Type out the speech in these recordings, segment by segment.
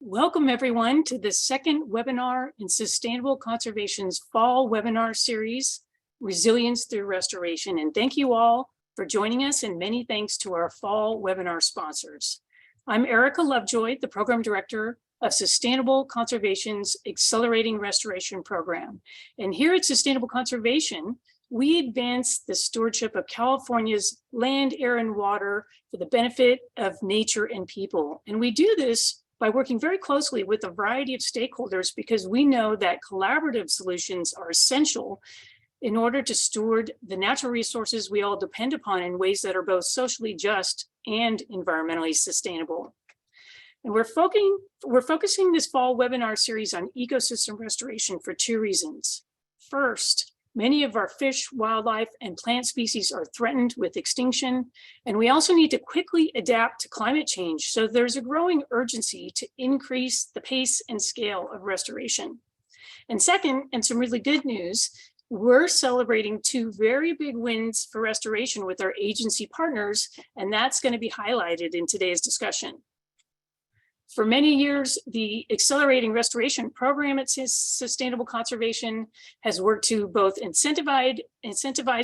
Welcome everyone to the second webinar in Sustainable Conservation's fall webinar series, Resilience Through Restoration. And thank you all for joining us, and many thanks to our fall webinar sponsors. I'm Erica Lovejoy, the Program Director of Sustainable Conservation's Accelerating Restoration Program. And here at Sustainable Conservation, we advance the stewardship of California's land, air, and water for the benefit of nature and people. And we do this by working very closely with a variety of stakeholders, because we know that collaborative solutions are essential in order to steward the natural resources we all depend upon in ways that are both socially just and environmentally sustainable. And we're focusing this fall webinar series on ecosystem restoration for two reasons. First, many of our fish, wildlife, and plant species are threatened with extinction, and we also need to quickly adapt to climate change. So there's a growing urgency to increase the pace and scale of restoration. And second, and some really good news, we're celebrating two very big wins for restoration with our agency partners, and that's going to be highlighted in today's discussion. For many years, the Accelerating Restoration Program at Sustainable Conservation has worked to both incentivize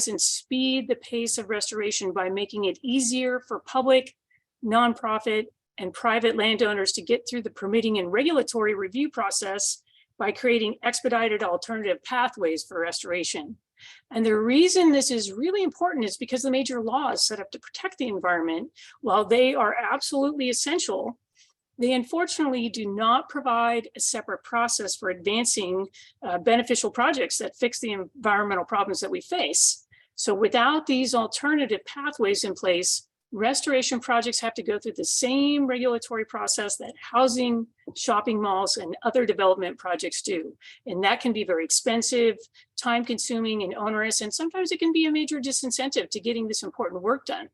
and speed the pace of restoration by making it easier for public, nonprofit, and private landowners to get through the permitting and regulatory review process by creating expedited alternative pathways for restoration. And the reason this is really important is because the major laws set up to protect the environment, while they are absolutely essential, they unfortunately do not provide a separate process for advancing beneficial projects that fix the environmental problems that we face. So without these alternative pathways in place, restoration projects have to go through the same regulatory process that housing, shopping malls, and other development projects do. And that can be very expensive, time-consuming, and onerous, and sometimes it can be a major disincentive to getting this important work done.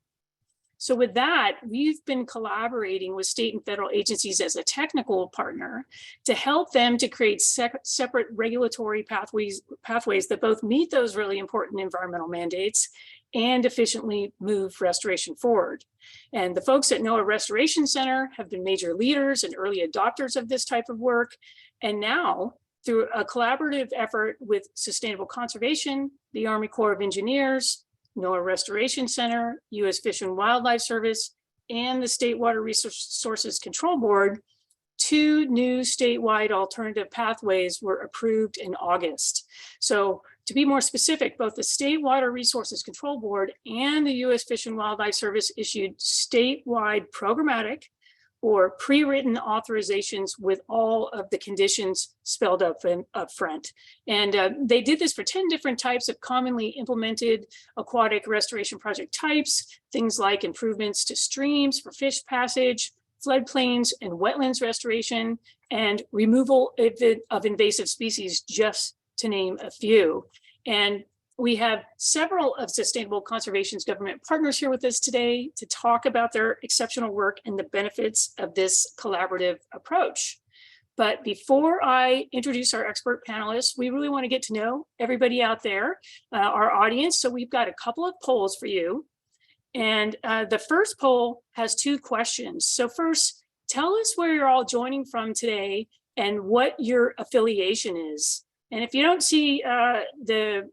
So with that, we've been collaborating with state and federal agencies as a technical partner to help them to create separate regulatory pathways that both meet those really important environmental mandates and efficiently move restoration forward. And the folks at NOAA Restoration Center have been major leaders and early adopters of this type of work. And now, through a collaborative effort with Sustainable Conservation, the Army Corps of Engineers, NOAA Restoration Center, U.S. Fish and Wildlife Service, and the State Water Resources Control Board, two new statewide alternative pathways were approved in August. So to be more specific, both the State Water Resources Control Board and the U.S. Fish and Wildlife Service issued statewide programmatic or pre-written authorizations with all of the conditions spelled up front. And they did this for 10 different types of commonly implemented aquatic restoration project types, things like improvements to streams for fish passage, floodplains and wetlands restoration, and removal of invasive species, just to name a few. And we have several of Sustainable Conservation's government partners here with us today to talk about their exceptional work and the benefits of this collaborative approach. But before I introduce our expert panelists, we really want to get to know everybody out there, our audience. So we've got a couple of polls for you. And the first poll has two questions. So first, tell us where you're all joining from today and what your affiliation is. And if you don't see the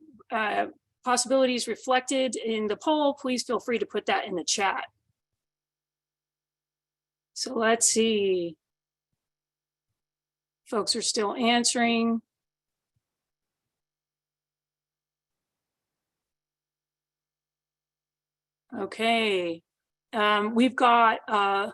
possibilities reflected in the poll, please feel free to put that in the chat. So let's see. Folks are still answering. Okay, we've got a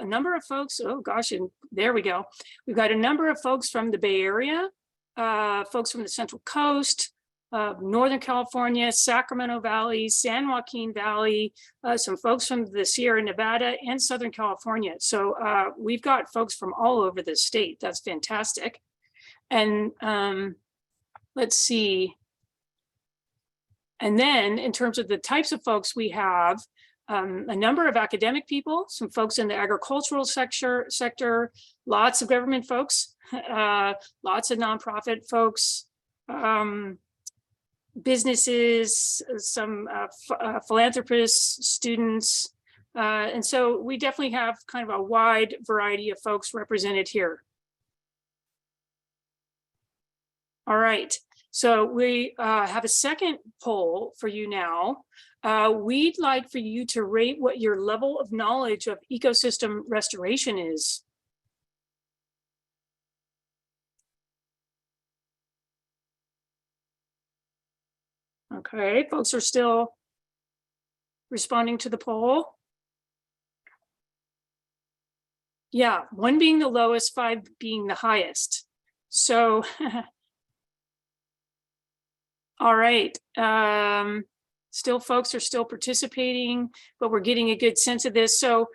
number of folks. Oh gosh, and there we go. We've got a number of folks from the Bay Area, folks from the Central Coast, Northern California, Sacramento Valley, San Joaquin Valley, some folks from the Sierra Nevada and Southern California. So we've got folks from all over the state. That's fantastic. And let's see. And then in terms of the types of folks, we have a number of academic people, some folks in the agricultural sector, lots of government folks, lots of nonprofit folks, businesses, some philanthropists, students, And so we definitely have kind of a wide variety of folks represented here. All right, so we have a second poll for you now. We'd like for you to rate what your level of knowledge of ecosystem restoration is. Okay, folks are still responding to the poll. Yeah, 1 being the lowest, 5 being the highest. So, all right. Still, folks are still participating, but we're getting a good sense of this. So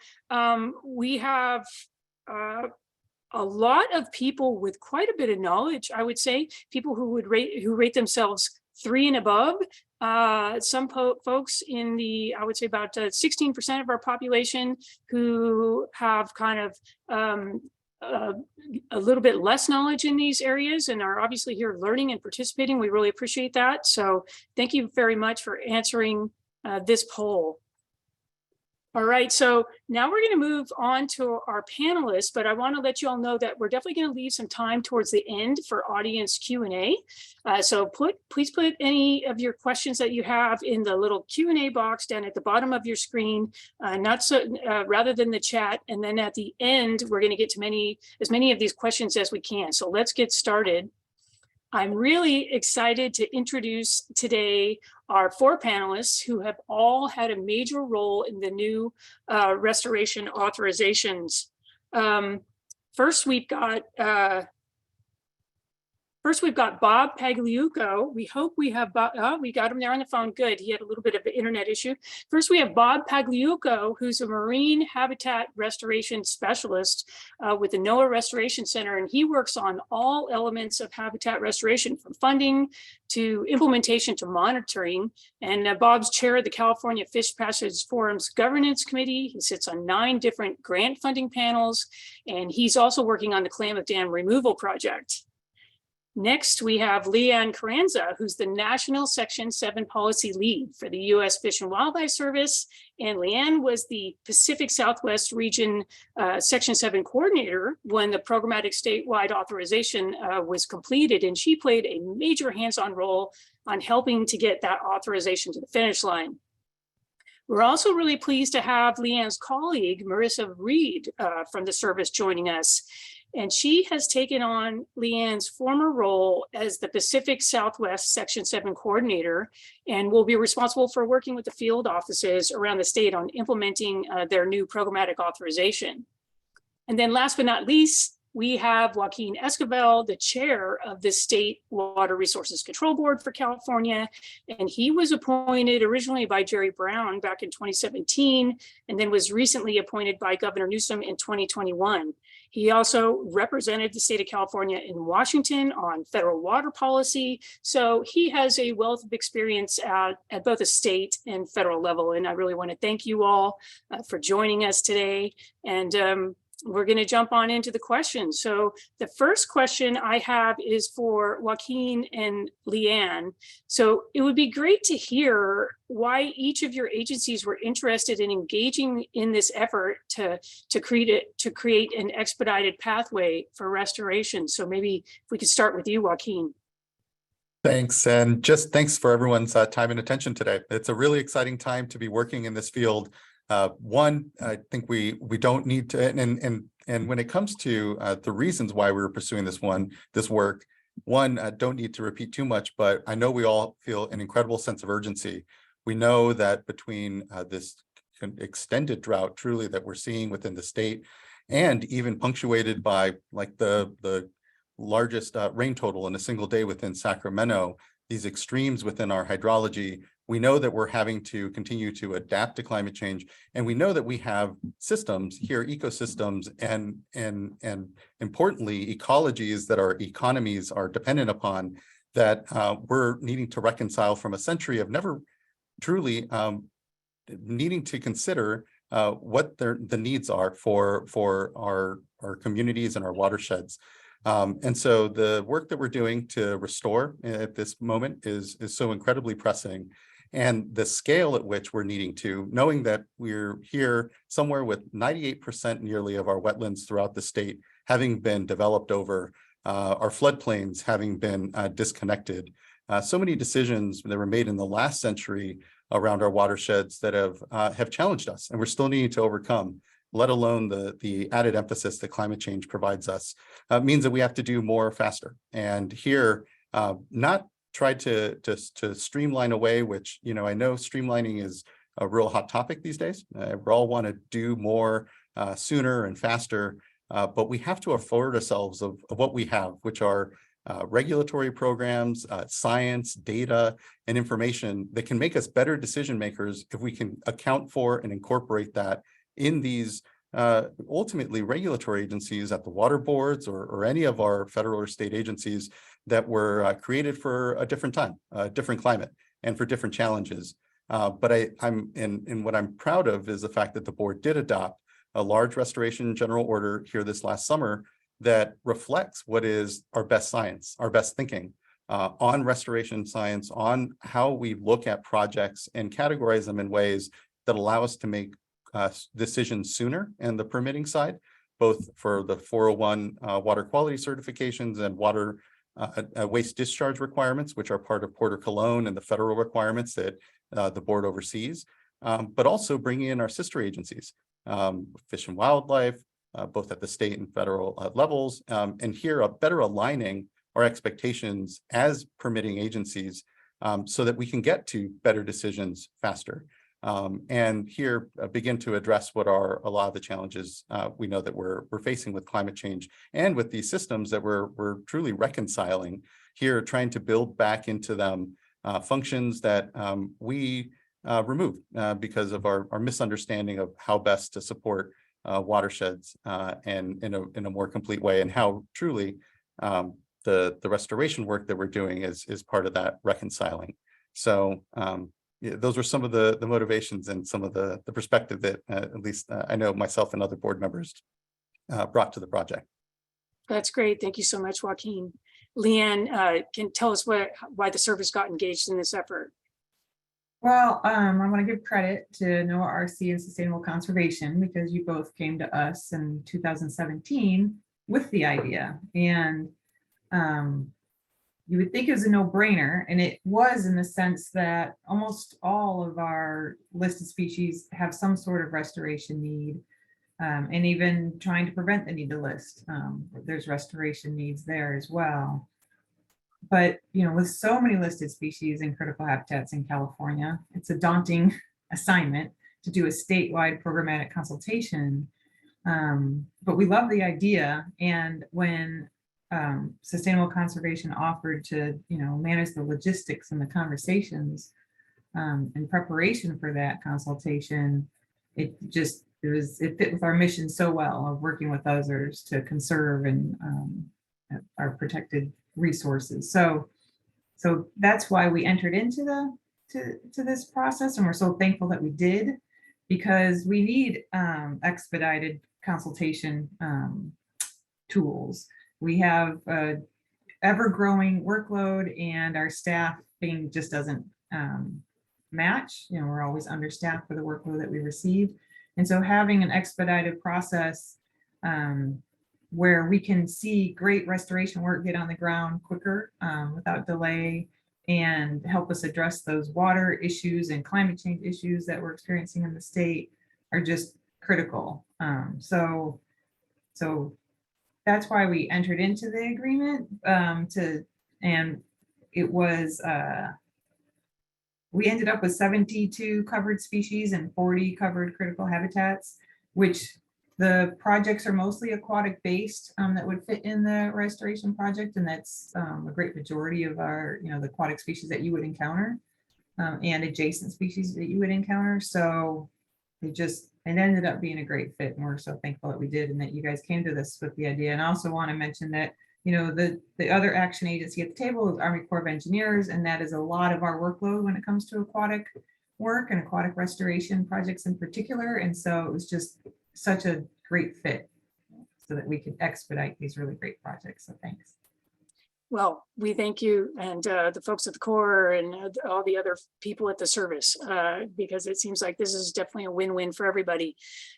we have a lot of people with quite a bit of knowledge, I would say, people who would rate themselves 3 and above. Some folks in the, I would say about 16% of our population who have kind of a little bit less knowledge in these areas and are obviously here learning and participating. We really appreciate that. So thank you very much for answering this poll. All right, so now we're going to move on to our panelists, but I want to let you all know that we're definitely going to leave some time towards the end for audience Q&A. So please put any of your questions that you have in the little Q&A box down at the bottom of your screen, rather than the chat. And then at the end, we're going to get to as many of these questions as we can. So let's get started. I'm really excited to introduce today our 4 panelists who have all had a major role in the new restoration authorizations. First, we've got Bob Pagliuca. We hope we have Bob. Oh, we got him there on the phone. Good. He had a little bit of an internet issue. First, we have Bob Pagliuca, who's a marine habitat restoration specialist with the NOAA Restoration Center, and he works on all elements of habitat restoration, from funding to implementation to monitoring. And Bob's chair of the California Fish Passage Forum's Governance Committee. He sits on 9 different grant funding panels, and he's also working on the Klamath Dam Removal Project. Next, we have Leanne Carranza, who's the National Section 7 Policy Lead for the U.S. Fish and Wildlife Service. And Leanne was the Pacific Southwest Region Section 7 Coordinator when the programmatic statewide authorization was completed. And she played a major hands-on role on helping to get that authorization to the finish line. We're also really pleased to have Leanne's colleague, Marissa Reed, from the service joining us. And she has taken on Leanne's former role as the Pacific Southwest Section 7 Coordinator and will be responsible for working with the field offices around the state on implementing their new programmatic authorization. And then last but not least, we have Joaquin Esquivel, the chair of the State Water Resources Control Board for California. And he was appointed originally by Jerry Brown back in 2017, and then was recently appointed by Governor Newsom in 2021. He also represented the state of California in Washington on federal water policy. So he has a wealth of experience at both a state and federal level. And I really want to thank you all for joining us today. And we're going to jump on into the questions. So the first question I have is for Joaquin and Leanne. So it would be great to hear why each of your agencies were interested in engaging in this effort to create an expedited pathway for restoration. So maybe if we could start with you, Joaquin. Thanks, and just thanks for everyone's time and attention today. It's a really exciting time to be working in this field. One, I think we don't need to, and when it comes to the reasons why we were pursuing this work, I don't need to repeat too much, but I know we all feel an incredible sense of urgency. We know that between this extended drought, truly, that we're seeing within the state, and even punctuated by like the largest rain total in a single day within Sacramento, these extremes within our hydrology, we know that we're having to continue to adapt to climate change. And we know that we have systems here, ecosystems, and importantly, ecologies that our economies are dependent upon, that we're needing to reconcile from a century of never truly needing to consider what the needs are for our communities and our watersheds. And so the work that we're doing to restore at this moment is so incredibly pressing. and the scale at which we're needing to, knowing that we're here somewhere with 98% nearly of our wetlands throughout the state having been developed over, our floodplains having been disconnected. So many decisions that were made in the last century around our watersheds that have challenged us, and we're still needing to overcome, let alone the added emphasis that climate change provides us, means that we have to do more faster. And here, not try to streamline away, which, you know, I know streamlining is a real hot topic these days. We all want to do more sooner and faster, but we have to afford ourselves of what we have, which are regulatory programs, science, data, and information that can make us better decision makers if we can account for and incorporate that in these ultimately regulatory agencies at the water boards or any of our federal or state agencies that were created for a different time, a different climate, and for different challenges. But what I'm proud of is the fact that the board did adopt a large restoration general order here this last summer that reflects what is our best science, our best thinking on restoration science, on how we look at projects and categorize them in ways that allow us to make decisions sooner in the permitting side, both for the 401 water quality certifications and water waste discharge requirements, which are part of Port of Cologne and the federal requirements that the board oversees, but also bringing in our sister agencies, Fish and Wildlife, both at the state and federal levels, and here better aligning our expectations as permitting agencies so that we can get to better decisions faster. And here begin to address what are a lot of the challenges we know that we're facing with climate change and with these systems that we're truly reconciling here, trying to build back into them functions that we removed because of our misunderstanding of how best to support watersheds and in a more complete way, and how truly the restoration work that we're doing is part of that reconciling. So yeah, those were some of the motivations and some of the perspective that at least I know myself and other board members brought to the project. That's great. Thank you so much, Joaquin. Leanne, can tell us why the service got engaged in this effort. Well, I want to give credit to NOAA RC and Sustainable Conservation, because you both came to us in 2017 with the idea, and you would think it was a no-brainer, and it was, in the sense that almost all of our listed species have some sort of restoration need, and even trying to prevent the need to list. There's restoration needs there as well. But, you know, with so many listed species and critical habitats in California, it's a daunting assignment to do a statewide programmatic consultation. But we love the idea. And when Sustainable Conservation offered to, you know, manage the logistics and the conversations in preparation for that consultation, it fit with our mission so well of working with others to conserve and our protected resources. So that's why we entered into to this process, and we're so thankful that we did, because we need expedited consultation tools. We have a ever-growing workload, and our staffing just doesn't match. You know, we're always understaffed for the workload that we receive, and so having an expedited process where we can see great restoration work get on the ground quicker without delay, and help us address those water issues and climate change issues that we're experiencing in the state are just critical. So that's why we entered into the agreement and it was, we ended up with 72 covered species and 40 covered critical habitats, which the projects are mostly aquatic based that would fit in the restoration project. And that's a great majority of our, you know, the aquatic species that you would encounter and adjacent species that you would encounter. So it ended up being a great fit. And we're so thankful that we did, and that you guys came to this with the idea. And I also want to mention that, you know, the other action agency at the table is Army Corps of Engineers, and that is a lot of our workload when it comes to aquatic work and aquatic restoration projects in particular. And so it was just such a great fit so that we could expedite these really great projects. So thanks. Well, we thank you and the folks at the Corps and all the other people at the service, because it seems like this is definitely a win-win for everybody.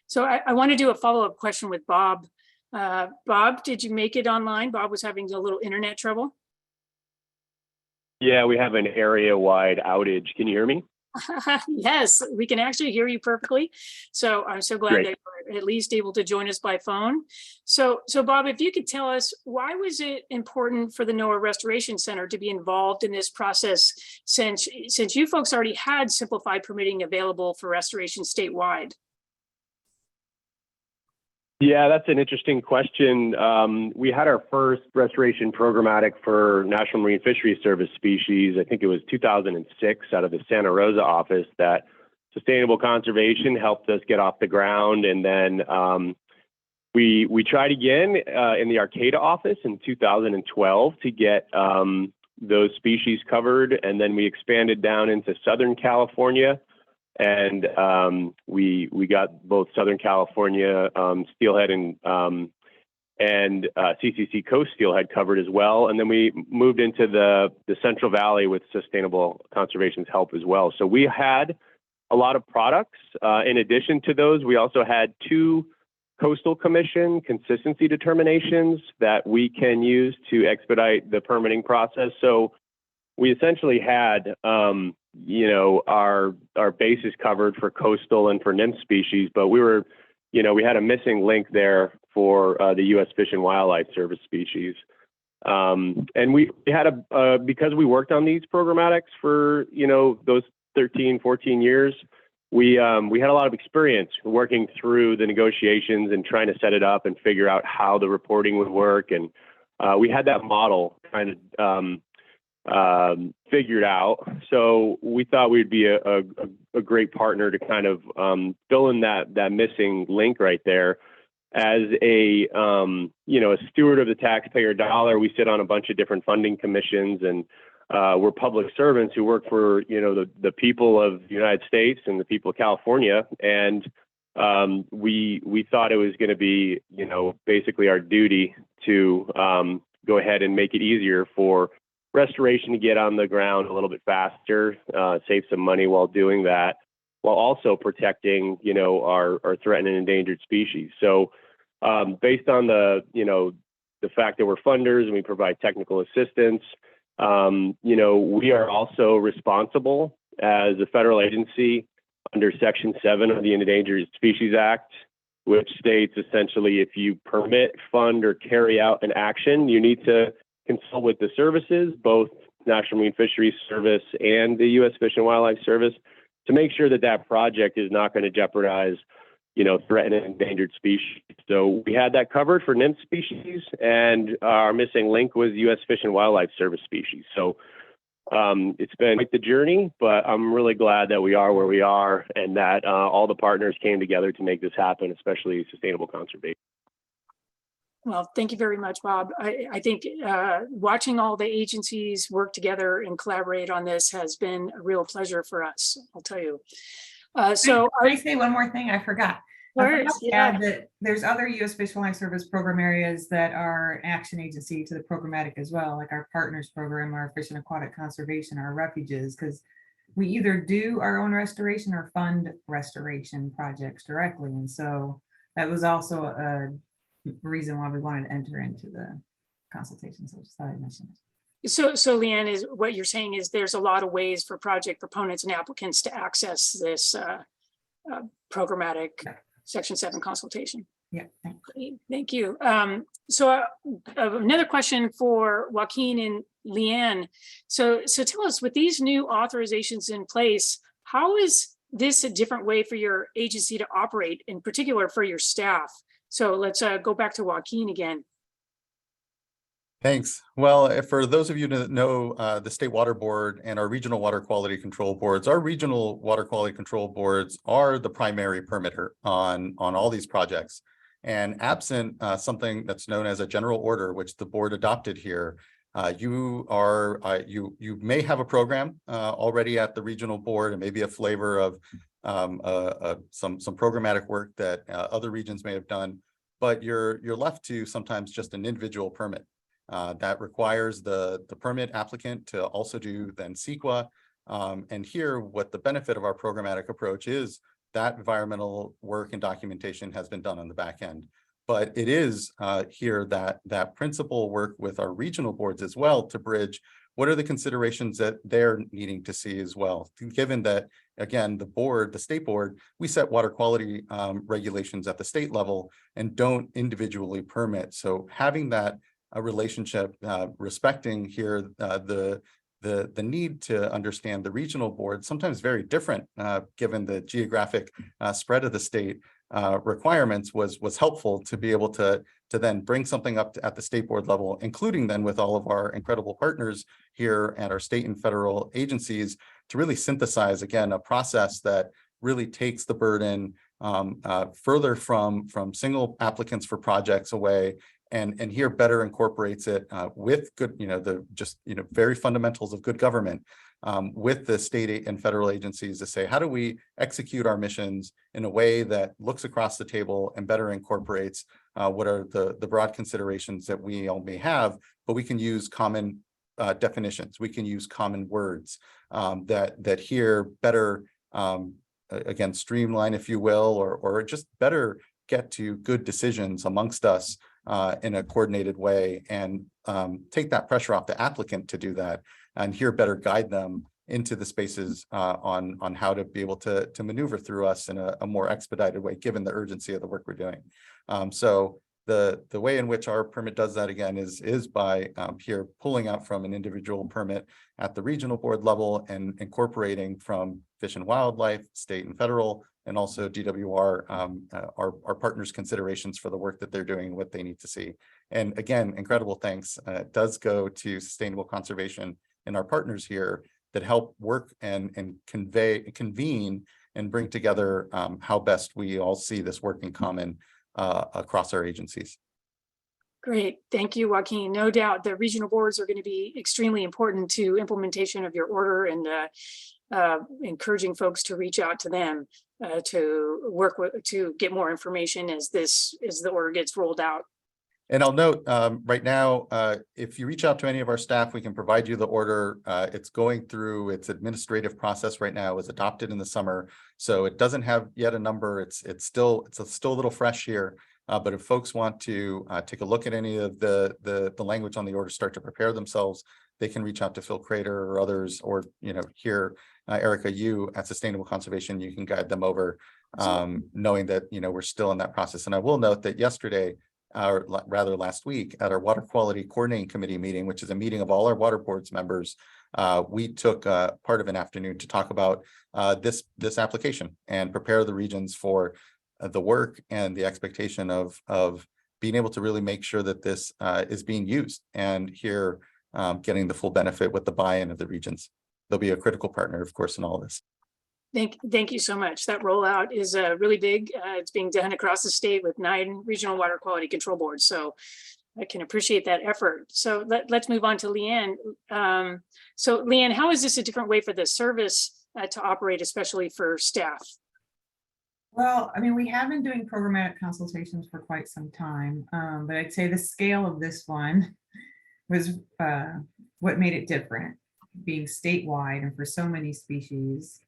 So I want to do a follow-up question with Bob. Bob, did you make it online? Bob was having a little internet trouble. Yeah, we have an area-wide outage. Can you hear me? Yes, we can actually hear you perfectly. So I'm so glad Great. that you're at least able to join us by phone. So Bob, if you could tell us, why was it important for the NOAA Restoration Center to be involved in this process, since you folks already had simplified permitting available for restoration statewide? Yeah, that's an interesting question. We had our first restoration programmatic for National Marine Fisheries Service species. I think it was 2006 out of the Santa Rosa office that Sustainable Conservation helped us get off the ground. And then we tried again in the Arcata office in 2012 to get those species covered. And then we expanded down into Southern California. And we got both Southern California steelhead and CCC Coast steelhead covered as well. And then we moved into the Central Valley with Sustainable Conservation's help as well. So we had a lot of products. In addition to those, we also had 2 Coastal Commission consistency determinations that we can use to expedite the permitting process. So we essentially had our bases covered for coastal and for nymph species, but we had a missing link there for the U.S. Fish and Wildlife Service species. And we had because we worked on these programmatics for, those 13, 14 years, we had a lot of experience working through the negotiations and trying to set it up and figure out how the reporting would work. And we had that model kind of figured out. So we thought we'd be a great partner to kind of fill in that missing link right there. As a steward of the taxpayer dollar, we sit on a bunch of different funding commissions, and we're public servants who work for the people of the United States and the people of California. And we thought it was going to be basically our duty to go ahead and make it easier for restoration to get on the ground a little bit faster, save some money while doing that, while also protecting, our threatened and endangered species. So based on the fact that we're funders and we provide technical assistance, we are also responsible as a federal agency under Section 7 of the Endangered Species Act, which states essentially if you permit, fund, or carry out an action, you need to consult with the services, both National Marine Fisheries Service and the U.S. Fish and Wildlife Service, to make sure that project is not going to jeopardize, threatened and endangered species. So we had that covered for nymph species, and our missing link was U.S. Fish and Wildlife Service species. So it's been quite the journey, but I'm really glad that we are where we are and that all the partners came together to make this happen, especially Sustainable Conservation. Well, thank you very much, Bob. I think watching all the agencies work together and collaborate on this has been a real pleasure for us, I'll tell you. So Can I say one more thing? I forgot. yeah. That there's other U.S. Fish and Wildlife Service program areas that are action agency to the programmatic as well, like our partners program, our fish and aquatic conservation, our refuges, because we either do our own restoration or fund restoration projects directly. And so that was also a reason why we wanted to enter into the consultation. So I just thought I'd mention it. So Leanne, is what you're saying is there's a lot of ways for project proponents and applicants to access this programmatic Section 7 consultation. Yeah. Great, thank you. So another question for Joaquin and Leanne. So tell us, with these new authorizations in place, how is this a different way for your agency to operate, in particular for your staff? So let's go back to Joaquin again. Thanks. Well, for those of you that know the State Water Board and our regional water quality control boards, our regional water quality control boards are the primary permitter on all these projects. And absent something that's known as a general order, which the board adopted here, you may have a program already at the regional board and maybe a flavor of some programmatic work that other regions may have done, but you're left to sometimes just an individual permit. That requires the permit applicant to also do then CEQA. And here, what the benefit of our programmatic approach is, that environmental work and documentation has been done on the back end. But it is here that principal work with our regional boards as well to bridge what are the considerations that they're needing to see as well, given that, again, the state board, we set water quality regulations at the state level and don't individually permit. So having that relationship, respecting here the need to understand the regional board, sometimes very different given the geographic spread of the state requirements, was helpful to be able to then bring something up at the state board level, including then with all of our incredible partners here at our state and federal agencies, to really synthesize, again, a process that really takes the burden further from single applicants for projects away, and here better incorporates it with good, very fundamentals of good government with the state and federal agencies to say, how do we execute our missions in a way that looks across the table and better incorporates what are the broad considerations that we all may have, but we can use common definitions, we can use common words that here better, again, streamline, if you will, or just better get to good decisions amongst us in a coordinated way, and take that pressure off the applicant to do that, and here better guide them into the spaces on how to be able to maneuver through us in a more expedited way, given the urgency of the work we're doing. So the way in which our permit does that, again, is by here pulling out from an individual permit at the regional board level and incorporating from Fish and Wildlife, state and federal, and also DWR, our partners' considerations for the work that they're doing and what they need to see. And again, incredible thanks does go to Sustainable Conservation and our partners here that help work and convene and bring together how best we all see this work in common across our agencies. Great. Thank you, Joaquin. No doubt the regional boards are going to be extremely important to implementation of your order, and encouraging folks to reach out to them to work with, to get more information as the order gets rolled out. And I'll note right now, if you reach out to any of our staff, we can provide you the order. It's going through its administrative process right now. It was adopted in the summer, so it doesn't have yet a number. It's still a little fresh here. But if folks want to take a look at any of the language on the order, start to prepare themselves, they can reach out to Phil Crater or others, or here, Erica, you at Sustainable Conservation, you can guide them over, knowing that we're still in that process. And I will note that yesterday, or rather last week, at our Water Quality Coordinating Committee meeting, which is a meeting of all our water boards members, we took part of an afternoon to talk about this application and prepare the regions for the work and the expectation of being able to really make sure that this is being used, and here getting the full benefit with the buy-in of the regions. They'll be a critical partner, of course, in all of this. Thank you so much. That rollout is really big. It's being done across the state with 9 regional water quality control boards. So I can appreciate that effort. So let's move on to Leanne. So Leanne, how is this a different way for the service to operate, especially for staff? Well, I mean, we have been doing programmatic consultations for quite some time, but I'd say the scale of this one was what made it different, being statewide and for so many species.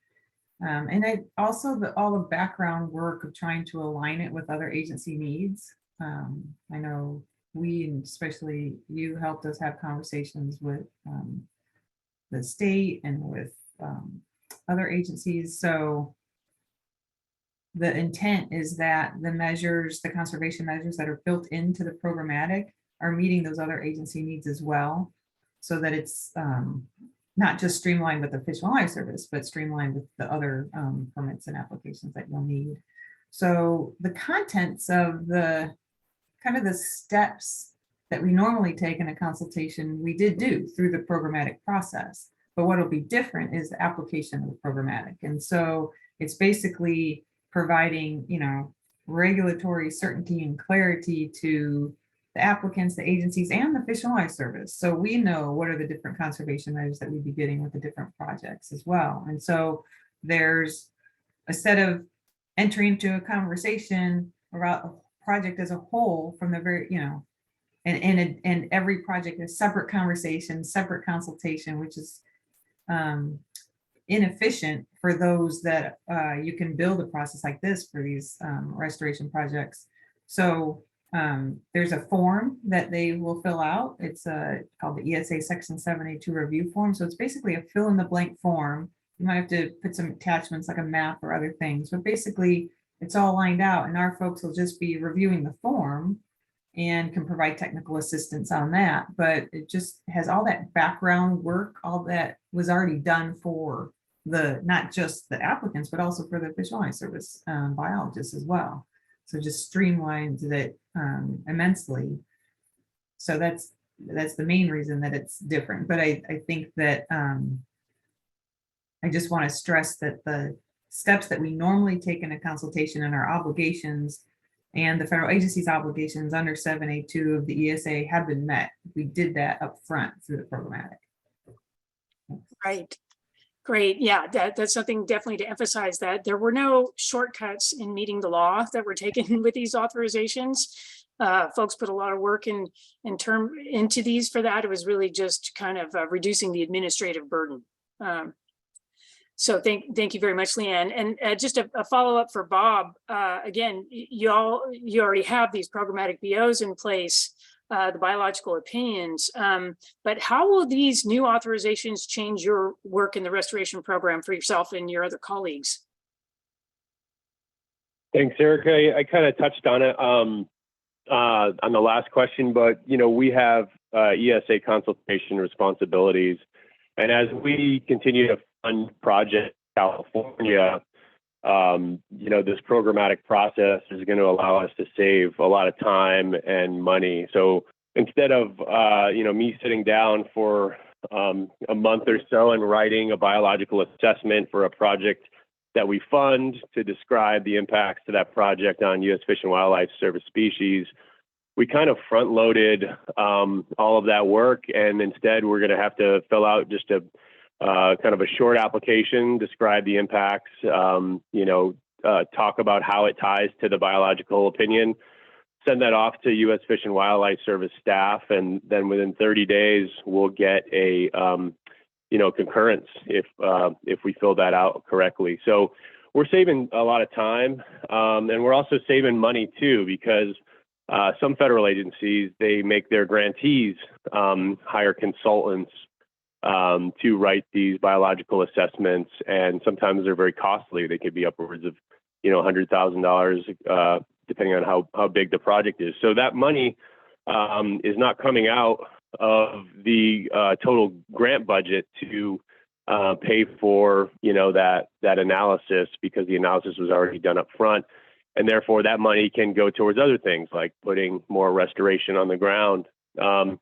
And also all the background work of trying to align it with other agency needs. I know we, and especially you, helped us have conversations with the state and with other agencies. So the intent is that the measures, the conservation measures that are built into the programmatic are meeting those other agency needs as well, so that it's not just streamlined with the Fish and Wildlife Service, but streamlined with the other permits and applications that you'll need. So the contents of the kind of the steps that we normally take in a consultation, we did do through the programmatic process. But what'll be different is the application of the programmatic. And so it's basically providing, regulatory certainty and clarity to the applicants, the agencies, and the Fish and Wildlife Service. So we know what are the different conservation measures that we'd be getting with the different projects as well. And so there's, instead of entering into a conversation about a project as a whole from the very, and every project is separate conversation, separate consultation, which is inefficient for those that you can build a process like this for these restoration projects. So there's a form that they will fill out. It's called the ESA Section 782 review form. So it's basically a fill in the blank form. You might have to put some attachments like a map or other things, but basically it's all lined out, and our folks will just be reviewing the form and can provide technical assistance on that. But it just has all that background work, all that was already done for not just the applicants, but also for the Fish and Wildlife Service biologists as well. So just streamlines it immensely. So that's the main reason that it's different. But I think that I just want to stress that the steps that we normally take in a consultation and our obligations and the federal agency's obligations under 782 of the ESA have been met. We did that up front through the programmatic. Right. Great. Yeah, that's something definitely to emphasize, that there were no shortcuts in meeting the law that were taken with these authorizations. Folks put a lot of work into these for that. It was really just kind of reducing the administrative burden. So thank you very much, Leanne. And just a follow-up for Bob. Again, you already have these programmatic BOs in place, the biological opinions, but how will these new authorizations change your work in the restoration program for yourself and your other colleagues? Thanks, Erica. I kind of touched on it on the last question, but we have ESA consultation responsibilities, and as we continue to fund Project California, this programmatic process is going to allow us to save a lot of time and money. So instead of me sitting down for a month or so and writing a biological assessment for a project that we fund to describe the impacts to that project on U.S. Fish and Wildlife Service species, we kind of front loaded all of that work, and instead we're going to have to fill out just a kind of a short application, describe the impacts, talk about how it ties to the biological opinion, send that off to U.S. Fish and Wildlife Service staff, and then within 30 days we'll get a concurrence if we fill that out correctly. So we're saving a lot of time, and we're also saving money too, because some federal agencies, they make their grantees hire consultants to write these biological assessments, and sometimes they're very costly. They could be upwards of $100,000 depending on how big the project is. So that money is not coming out of the total grant budget to pay for that analysis, because the analysis was already done up front, and therefore that money can go towards other things like putting more restoration on the ground. So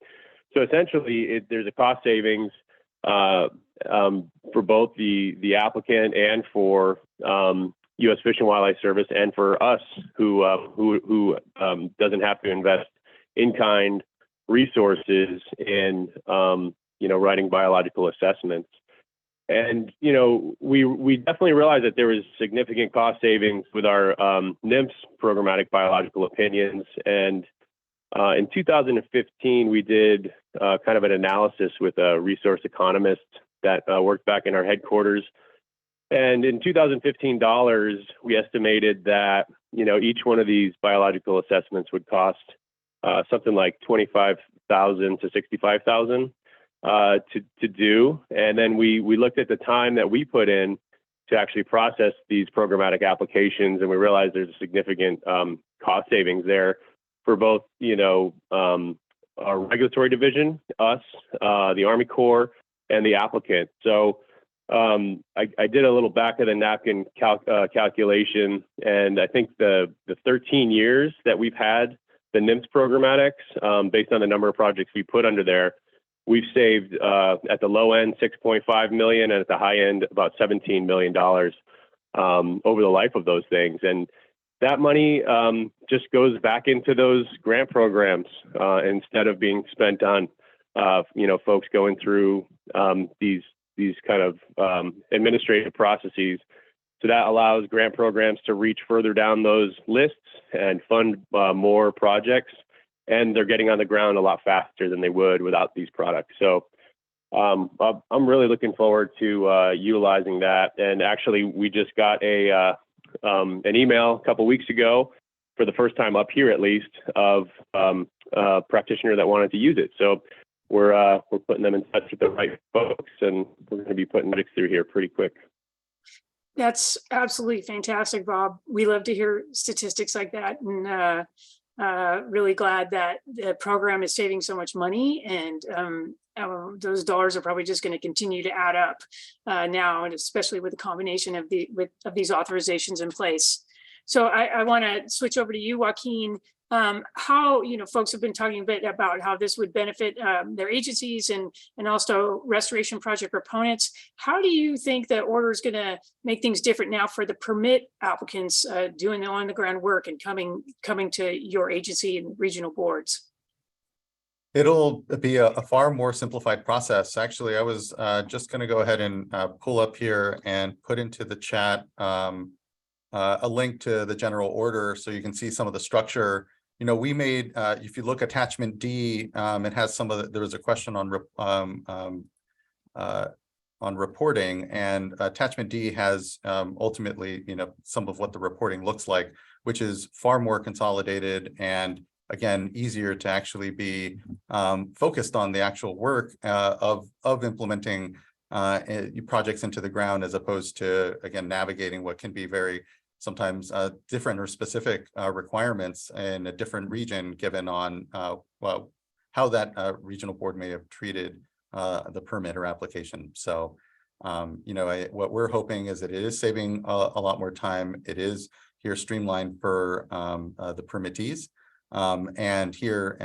essentially, there's a cost savings for both the applicant and for U.S. Fish and Wildlife Service, and for us who doesn't have to invest in-kind resources in writing biological assessments. And we definitely realized that there was significant cost savings with our NMFS programmatic biological opinions. And in 2015, we did kind of an analysis with a resource economist that worked back in our headquarters. And in 2015 dollars, we estimated that each one of these biological assessments would cost something like $25,000 to $65,000 to do. And then we looked at the time that we put in to actually process these programmatic applications, and we realized there's a significant cost savings there for both our regulatory division, us, the Army Corps, and the applicant. So I did a little back of the napkin calculation, and I think the 13 years that we've had the NMFS programmatics, based on the number of projects we put under there, we've saved at the low end $6.5 million, and at the high end about $17 million over the life of those things. And that money just goes back into those grant programs instead of being spent on folks going through these kind of administrative processes. So that allows grant programs to reach further down those lists and fund more projects and they're getting on the ground a lot faster than they would without these products. So I'm really looking forward to utilizing that. And actually, we just got an email a couple weeks ago, for the first time up here at least, of a practitioner that wanted to use it. So we're putting them in touch with the right folks, and we're going to be putting it through here pretty quick. That's absolutely fantastic, Bob. We love to hear statistics like that, and really glad that the program is saving so much money, and those dollars are probably just going to continue to add up now, and especially with the combination of these authorizations in place. So I want to switch over to you, Joaquin. How, folks have been talking a bit about how this would benefit their agencies and also restoration project proponents. How do you think the order is going to make things different now for the permit applicants doing the on the ground work and coming to your agency and regional boards? It'll be a far more simplified process. Actually, I was just going to go ahead and pull up here and put into the chat a link to the general order so you can see some of the structure. We made, if you look attachment D, it has some of the, there was a question on reporting, and attachment D has ultimately, some of what the reporting looks like, which is far more consolidated and again, easier to actually be focused on the actual work of implementing projects into the ground, as opposed to, again, navigating what can be very sometimes different or specific requirements in a different region, given on how that regional board may have treated the permit or application. So, what we're hoping is that it is saving a lot more time. It is here streamlined for the permittees, and here,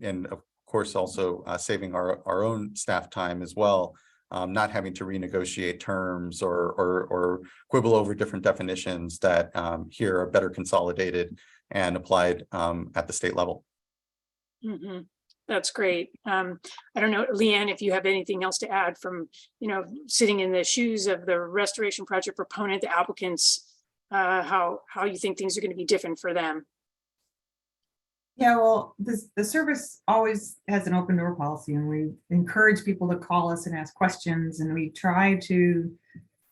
and of course, also saving our own staff time as well. Not having to renegotiate terms or quibble over different definitions that here are better consolidated and applied at the state level. Mm-hmm. That's great. I don't know, Leanne, if you have anything else to add from, sitting in the shoes of the restoration project proponent, the applicants, how you think things are going to be different for them. Yeah, well, the service always has an open door policy, and we encourage people to call us and ask questions, and we try to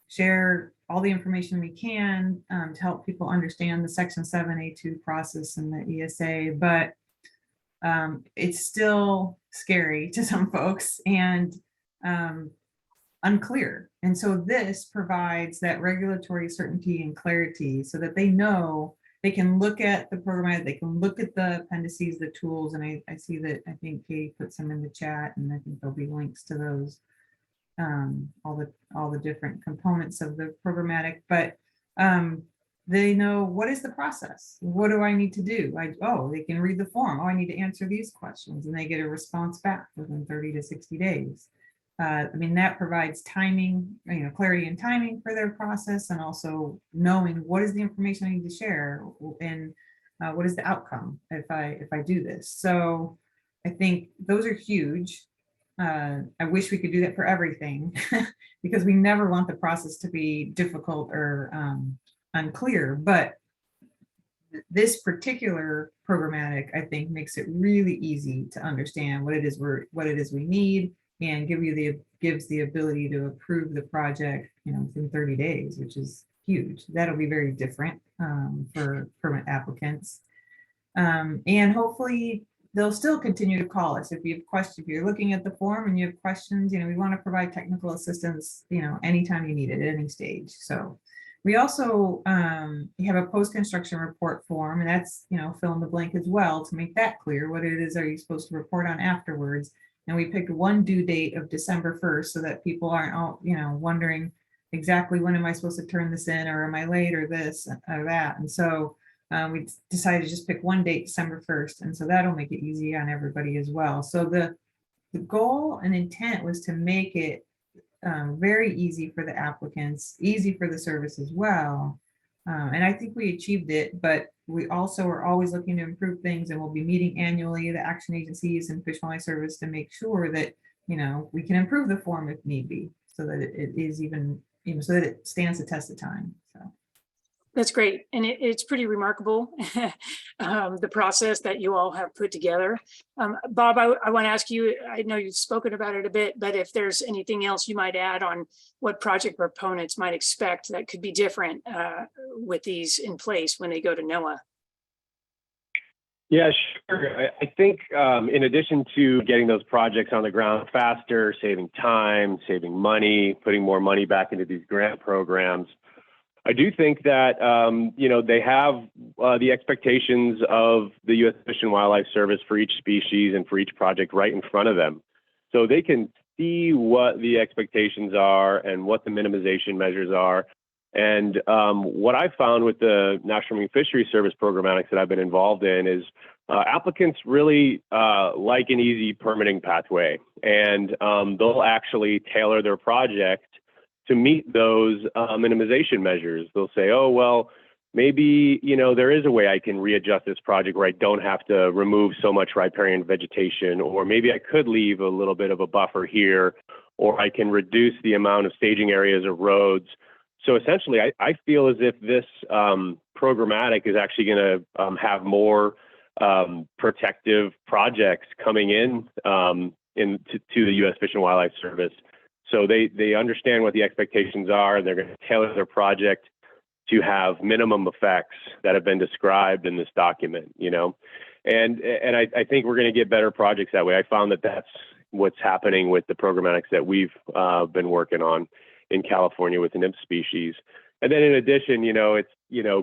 share all the information we can to help people understand the Section 7A2 process and the ESA, but it's still scary to some folks and unclear. And so this provides that regulatory certainty and clarity so that they know they can look at the program, they can look at the appendices, the tools, and I see that, I think Katie put some in the chat, and I think there'll be links to those, all the different components of the programmatic, but they know what is the process, what do I need to do? They can read the form, I need to answer these questions, and they get a response back within 30 to 60 days. That provides timing, clarity and timing for their process, and also knowing what is the information I need to share, and what is the outcome if I do this. So I think those are huge. I wish we could do that for everything because we never want the process to be difficult or unclear, but this particular programmatic, I think, makes it really easy to understand what it is we need, and gives the ability to approve the project, within 30 days, which is huge. That'll be very different for permit applicants. And hopefully they'll still continue to call us if you have questions. If you're looking at the form and you have questions, we want to provide technical assistance, anytime you need it at any stage. So we also have a post-construction report form, and that's, fill in the blank as well to make that clear. What it is are you supposed to report on afterwards? And we picked one due date of December 1st so that people aren't all, wondering exactly when am I supposed to turn this in, or am I late, or this or that. And so we decided to just pick one date, December 1st. And so that'll make it easy on everybody as well. So the goal and intent was to make it very easy for the applicants, easy for the service as well. And I think we achieved it, but we also are always looking to improve things, and we'll be meeting annually, the action agencies and Fish and Wildlife Service, to make sure that, we can improve the form if need be, so that it is even, so that it stands the test of time. So. That's great. And it's pretty remarkable, the process that you all have put together. Bob, I want to ask you, I know you've spoken about it a bit, but if there's anything else you might add on what project proponents might expect that could be different with these in place when they go to NOAA. Yeah, sure. I think in addition to getting those projects on the ground faster, saving time, saving money, putting more money back into these grant programs, I do think that, they have the expectations of the U.S. Fish and Wildlife Service for each species and for each project right in front of them. So they can see what the expectations are and what the minimization measures are. And what I found with the National Marine Fisheries Service programmatics that I've been involved in is applicants really like an easy permitting pathway, and they'll actually tailor their project to meet those minimization measures. They'll say, oh, well, maybe, there is a way I can readjust this project where I don't have to remove so much riparian vegetation, or maybe I could leave a little bit of a buffer here, or I can reduce the amount of staging areas of roads. So essentially, I feel as if this programmatic is actually going to have more protective projects coming in to the U.S. Fish and Wildlife Service. So they understand what the expectations are, and they're going to tailor their project to have minimum effects that have been described in this document, And I think we're going to get better projects that way. I found that that's what's happening with the programmatics that we've been working on in California with the nymph species. And then in addition, it's,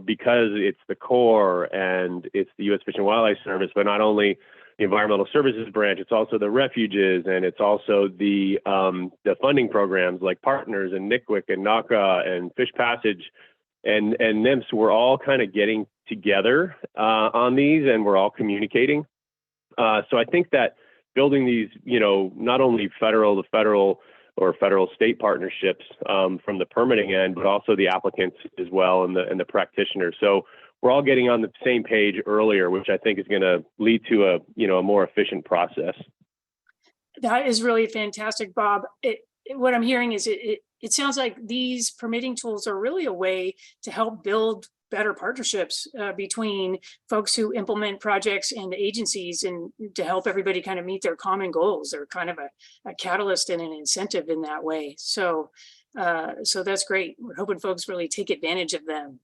because it's the Corps and it's the U.S. Fish and Wildlife Service, but not only the Environmental Services Branch, it's also the refuges, and it's also the funding programs like Partners and NICWIC and NACA and Fish Passage and NIMS. We're all kind of getting together on these, and we're all communicating. So I think that building these, not only federal to federal or federal state partnerships from the permitting end, but also the applicants as well and the practitioners. So we're all getting on the same page earlier, which I think is going to lead to a more efficient process. That is really fantastic, Bob. What I'm hearing is it sounds like these permitting tools are really a way to help build better partnerships between folks who implement projects and the agencies, and to help everybody kind of meet their common goals. They're kind of a catalyst and an incentive in that way. So that's great. We're hoping folks really take advantage of them.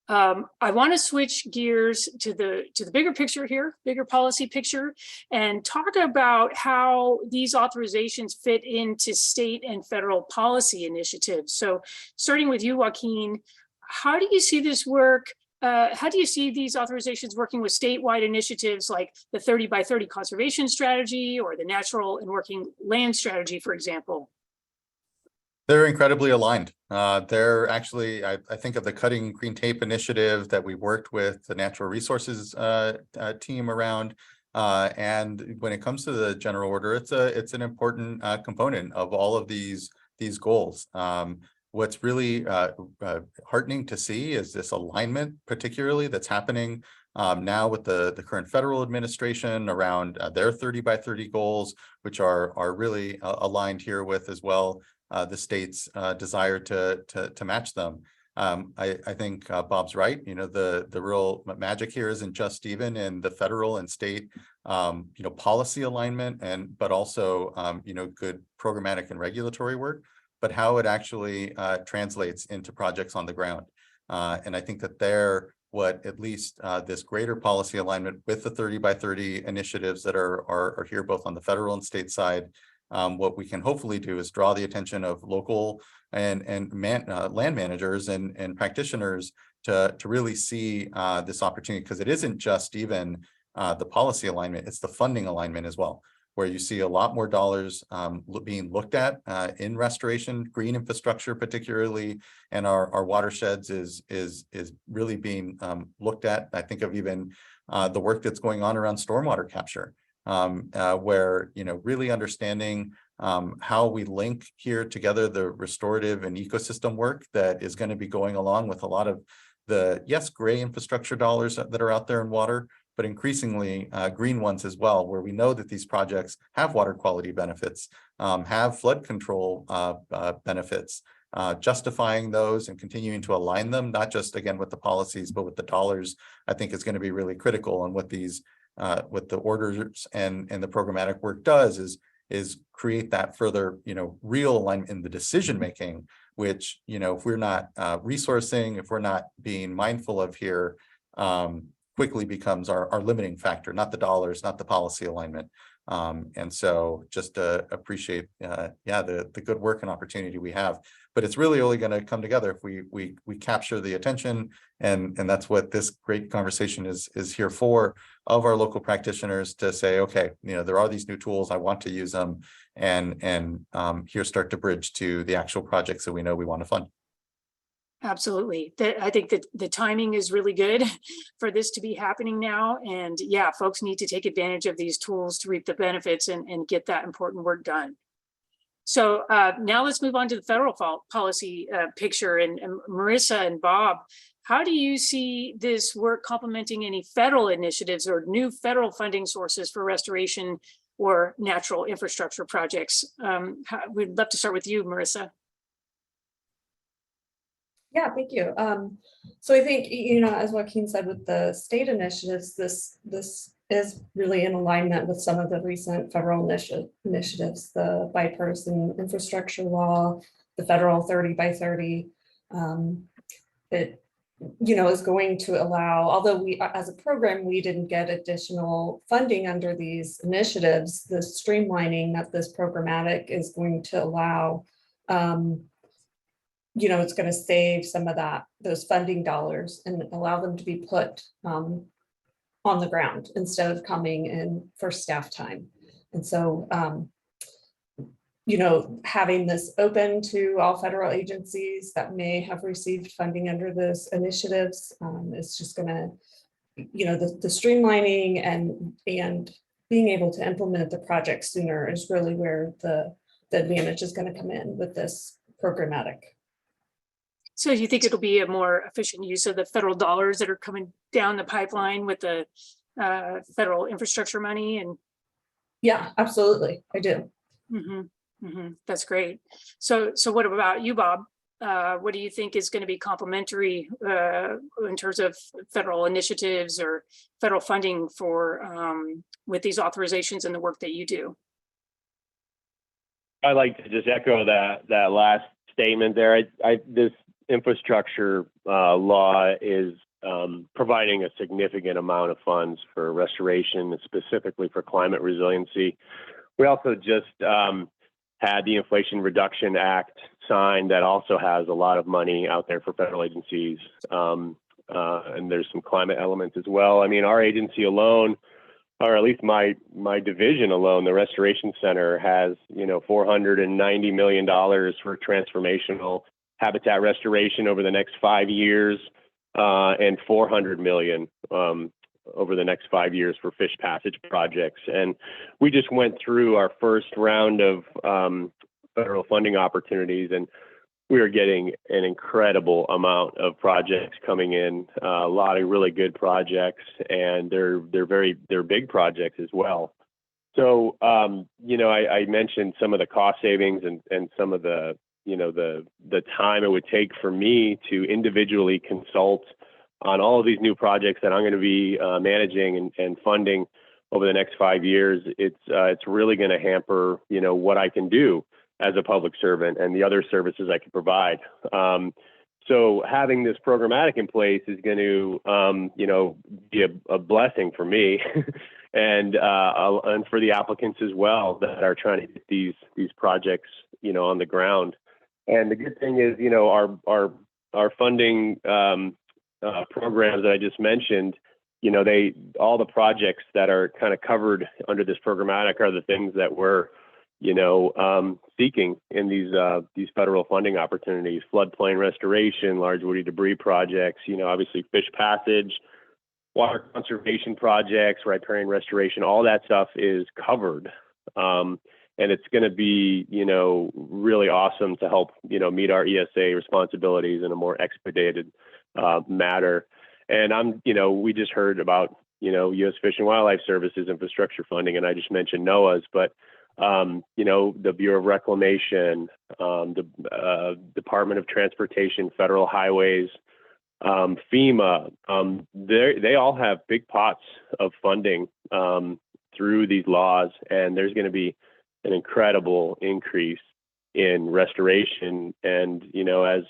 I want to switch gears to the bigger picture here, bigger policy picture, and talk about how these authorizations fit into state and federal policy initiatives. So starting with you, Joaquin, how do you see this work? How do you see these authorizations working with statewide initiatives like the 30 by 30 conservation strategy or the natural and working land strategy, for example? They're incredibly aligned. They're actually, I think of the Cutting Green Tape initiative that we worked with the natural resources team around. And when it comes to the general order, it's an important component of all of these goals. What's really heartening to see is this alignment, particularly that's happening now with the current federal administration around their 30 by 30 goals, which are really aligned here with as well the state's desire to match them. I think Bob's right. The real magic here isn't just even in the federal and state policy alignment, but also good programmatic and regulatory work, but how it actually translates into projects on the ground. And I think that what at least this greater policy alignment with the 30 by 30 initiatives that are here both on the federal and state side, what we can hopefully do is draw the attention of local and land managers and practitioners to really see this opportunity, because it isn't just even the policy alignment, it's the funding alignment as well, where you see a lot more dollars being looked at in restoration, green infrastructure particularly, and our watersheds is really being looked at. I think of even the work that's going on around stormwater capture, where really understanding how we link here together the restorative and ecosystem work that is going to be going along with a lot of the gray infrastructure dollars that are out there in water, but increasingly green ones as well, where we know that these projects have water quality benefits, have flood control benefits, justifying those and continuing to align them, not just again with the policies, but with the dollars, I think is going to be really critical. And what these, what the orders and the programmatic work does is create that further, real alignment in the decision making, which, if we're not resourcing, if we're not being mindful of here, quickly becomes our limiting factor, not the dollars, not the policy alignment. And so just appreciate, the good work and opportunity we have, but it's really only going to come together if we capture the attention, and that's what this great conversation is here for, of our local practitioners to say, okay, there are these new tools, I want to use them, and here start to bridge to the actual projects that we know we want to fund. Absolutely. I think that the timing is really good for this to be happening now. And yeah, folks need to take advantage of these tools to reap the benefits and get that important work done. So now let's move on to the federal policy picture. And Marissa and Bob, how do you see this work complementing any federal initiatives or new federal funding sources for restoration or natural infrastructure projects? We'd love to start with you, Marissa. Yeah, thank you. So I think, as Joaquin said, with the state initiatives, this is really in alignment with some of the recent federal initiatives, the bipartisan infrastructure law, the federal 30 by 30. It, is going to allow, although we, as a program, we didn't get additional funding under these initiatives, the streamlining that this programmatic is going to allow, it's going to save some of those funding dollars and allow them to be put on the ground instead of coming in for staff time. And so, having this open to all federal agencies that may have received funding under those initiatives is just going to, the streamlining and being able to implement the project sooner is really where the advantage is going to come in with this programmatic. So you think it'll be a more efficient use of the federal dollars that are coming down the pipeline with the federal infrastructure money? And yeah, absolutely, I do. That's great. So what about you, Bob? What do you think is going to be complementary in terms of federal initiatives or federal funding for with these authorizations and the work that you do? I'd like to just echo that last statement there. This infrastructure law is providing a significant amount of funds for restoration, specifically for climate resiliency. We also just had the Inflation Reduction Act signed that also has a lot of money out there for federal agencies. And there's some climate elements as well. I mean, our agency alone, or at least my division alone, the Restoration Center, has $490 million for transformational habitat restoration over the next 5 years, and $400 million over the next 5 years for fish passage projects. And we just went through our first round of federal funding opportunities, and we are getting an incredible amount of projects coming in, a lot of really good projects, and they're big projects as well. So, I mentioned some of the cost savings and some of the time it would take for me to individually consult on all of these new projects that I'm going to be managing and funding over the next 5 years. It's really going to hamper, what I can do as a public servant and the other services I can provide. So having this programmatic in place is going to, be a blessing for me and for the applicants as well that are trying to get these projects, on the ground. And the good thing is, our funding programs that I just mentioned, all the projects that are kind of covered under this programmatic are the things that we're, seeking in these federal funding opportunities: floodplain restoration, large woody debris projects, obviously fish passage, water conservation projects, riparian restoration. All that stuff is covered. And it's going to be, really awesome to help, meet our ESA responsibilities in a more expedited matter. And we just heard about, U.S. Fish and Wildlife Services infrastructure funding, and I just mentioned NOAA's, but The Bureau of Reclamation, the Department of Transportation, Federal Highways, FEMA, they all have big pots of funding through these laws, and there's going to be an incredible increase in restoration. And, as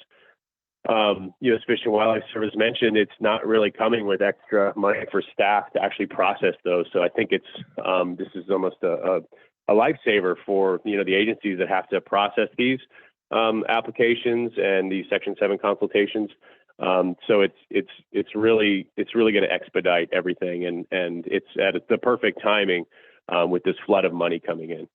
U.S. Fish and Wildlife Service mentioned, it's not really coming with extra money for staff to actually process those. So I think this is almost a lifesaver for, the agencies that have to process these applications and these Section 7 consultations. So it's really going to expedite everything, and it's at the perfect timing with this flood of money coming in.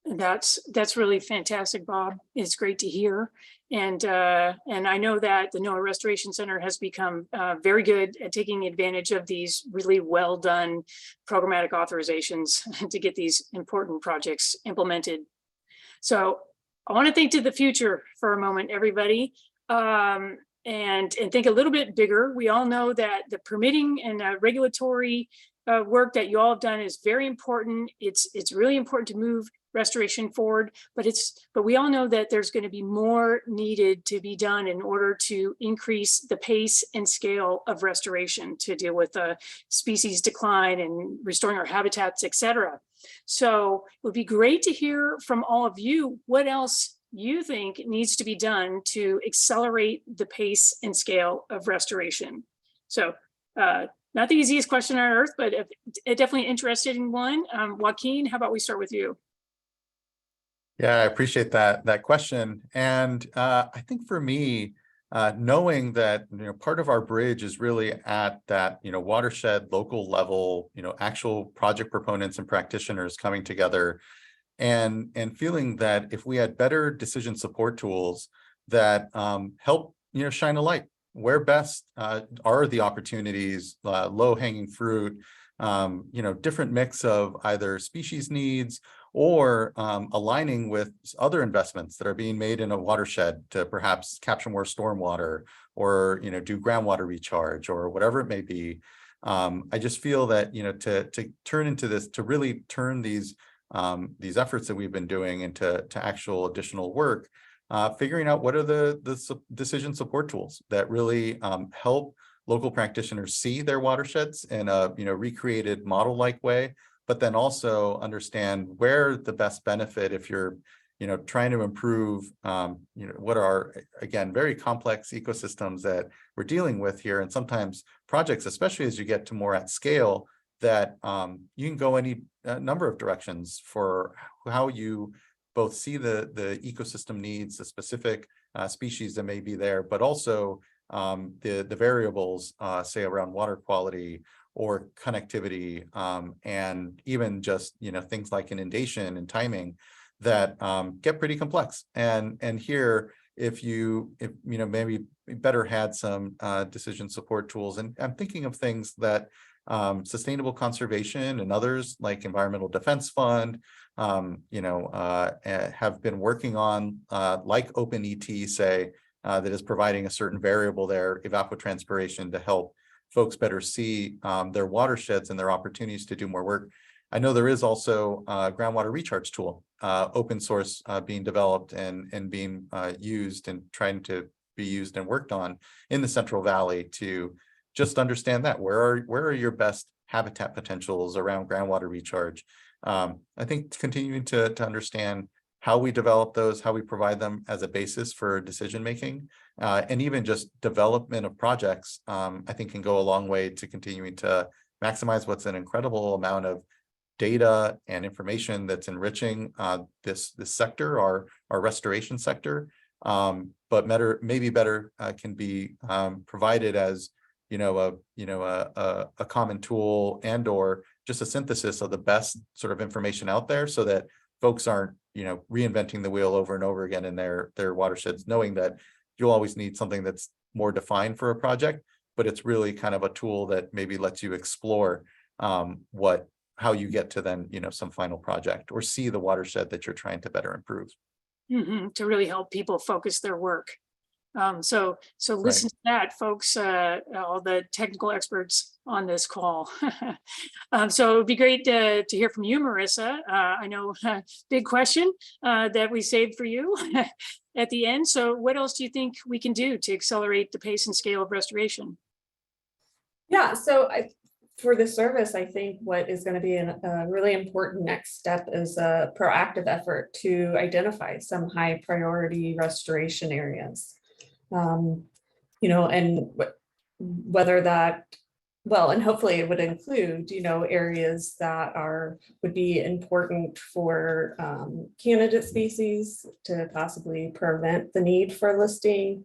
That's really fantastic, Bob. It's great to hear. And I know that the NOAA Restoration Center has become very good at taking advantage of these really well done programmatic authorizations to get these important projects implemented. So I want to think to the future for a moment, everybody, and think a little bit bigger. We all know that the permitting and regulatory work that you all have done is very important. It's really important to move restoration forward, but we all know that there's going to be more needed to be done in order to increase the pace and scale of restoration to deal with species decline and restoring our habitats, etc. So it would be great to hear from all of you what else you think needs to be done to accelerate the pace and scale of restoration. So not the easiest question on earth, but definitely interested in one. Joaquin, how about we start with you? Yeah, I appreciate that question. And I think for me, knowing that, part of our bridge is really at that, watershed local level, actual project proponents and practitioners coming together and feeling that if we had better decision support tools that help, shine a light where best are the opportunities, low hanging fruit, different mix of either species needs or aligning with other investments that are being made in a watershed to perhaps capture more stormwater or, do groundwater recharge or whatever it may be. I just feel that, to turn into this, to really turn these efforts that we've been doing into actual additional work, figuring out what are the decision support tools that really help local practitioners see their watersheds in a recreated model-like way, but then also understand where the best benefit if you're trying to improve what are, again, very complex ecosystems that we're dealing with here, and sometimes projects, especially as you get to more at scale, that you can go any number of directions for how you both see the ecosystem needs, the specific species that may be there, but also the variables, say around water quality or connectivity, and even just things like inundation and timing that get pretty complex. And here, if maybe better had some decision support tools, and I'm thinking of things that sustainable conservation and others like Environmental Defense Fund, have been working on, like OpenET, say, that is providing a certain variable there, evapotranspiration, to help folks better see their watersheds and their opportunities to do more work. I know there is also a groundwater recharge tool, open source, being developed and being used and trying to be used and worked on in the Central Valley to just understand that where are your best habitat potentials around groundwater recharge. I think continuing to understand how we develop those, how we provide them as a basis for decision making, and even just development of projects, I think can go a long way to continuing to maximize what's an incredible amount of data and information that's enriching this sector, our restoration sector, but maybe better can be provided as a common tool and or just a synthesis of the best sort of information out there, so that folks aren't reinventing the wheel over and over again in their watersheds, knowing that you'll always need something that's more defined for a project, but it's really kind of a tool that maybe lets you explore how you get to then some final project or see the watershed that you're trying to better improve. To really help people focus their work. So listen to that, folks, all the technical experts on this call. So it'd be great to hear from you, Marissa. I know big question that we saved for you at the end. So what else do you think we can do to accelerate the pace and scale of restoration? Yeah, so for the service, I think what is going to be a really important next step is a proactive effort to identify some high priority restoration areas. And whether that, well, and hopefully it would include, areas that would be important for candidate species to possibly prevent the need for listing.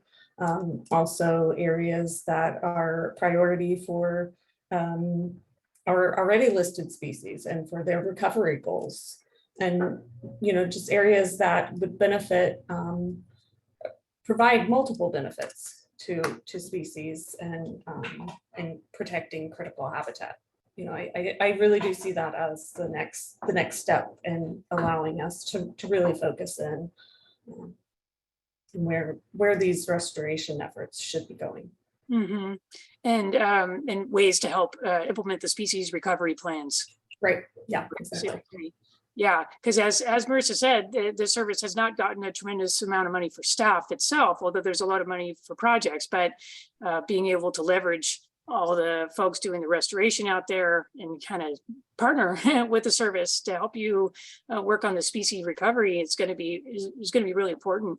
Also areas that are priority for our already listed species and for their recovery goals. And, just areas that would benefit, provide multiple benefits to species and protecting critical habitat. I really do see that as the next step in allowing us to really focus in where these restoration efforts should be going. Mm-hmm. And ways to help implement the species recovery plans. Right. Yeah, exactly. Yeah, because as Marissa said, the service has not gotten a tremendous amount of money for staff itself, although there's a lot of money for projects, but being able to leverage all the folks doing the restoration out there and kind of partner with the service to help you work on the species recovery, is going to be really important.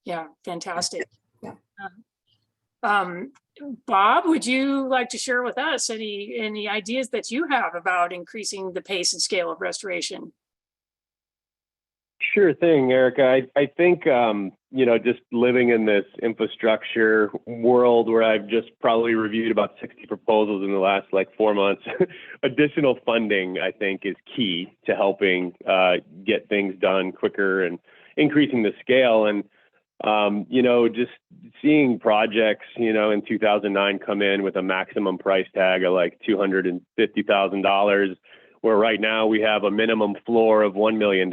Yeah, fantastic. Yeah. Bob, would you like to share with us any ideas that you have about increasing the pace and scale of restoration? Sure thing, Erica. I think, just living in this infrastructure world where I've just probably reviewed about 60 proposals in the last 4 months, additional funding, I think, is key to helping get things done quicker and increasing the scale. And just seeing projects, in 2009 come in with a maximum price tag of $250,000, where right now we have a minimum floor of $1 million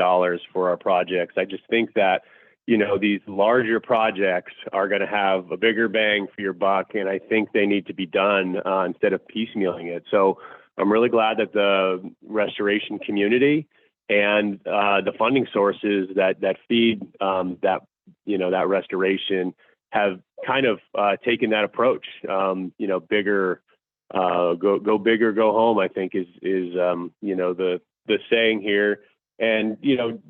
for our projects. I just think that, these larger projects are going to have a bigger bang for your buck, and I think they need to be done instead of piecemealing it. So I'm really glad that the restoration community and the funding sources that feed that restoration have kind of taken that approach. Bigger, go big or go home, I think is the saying here. And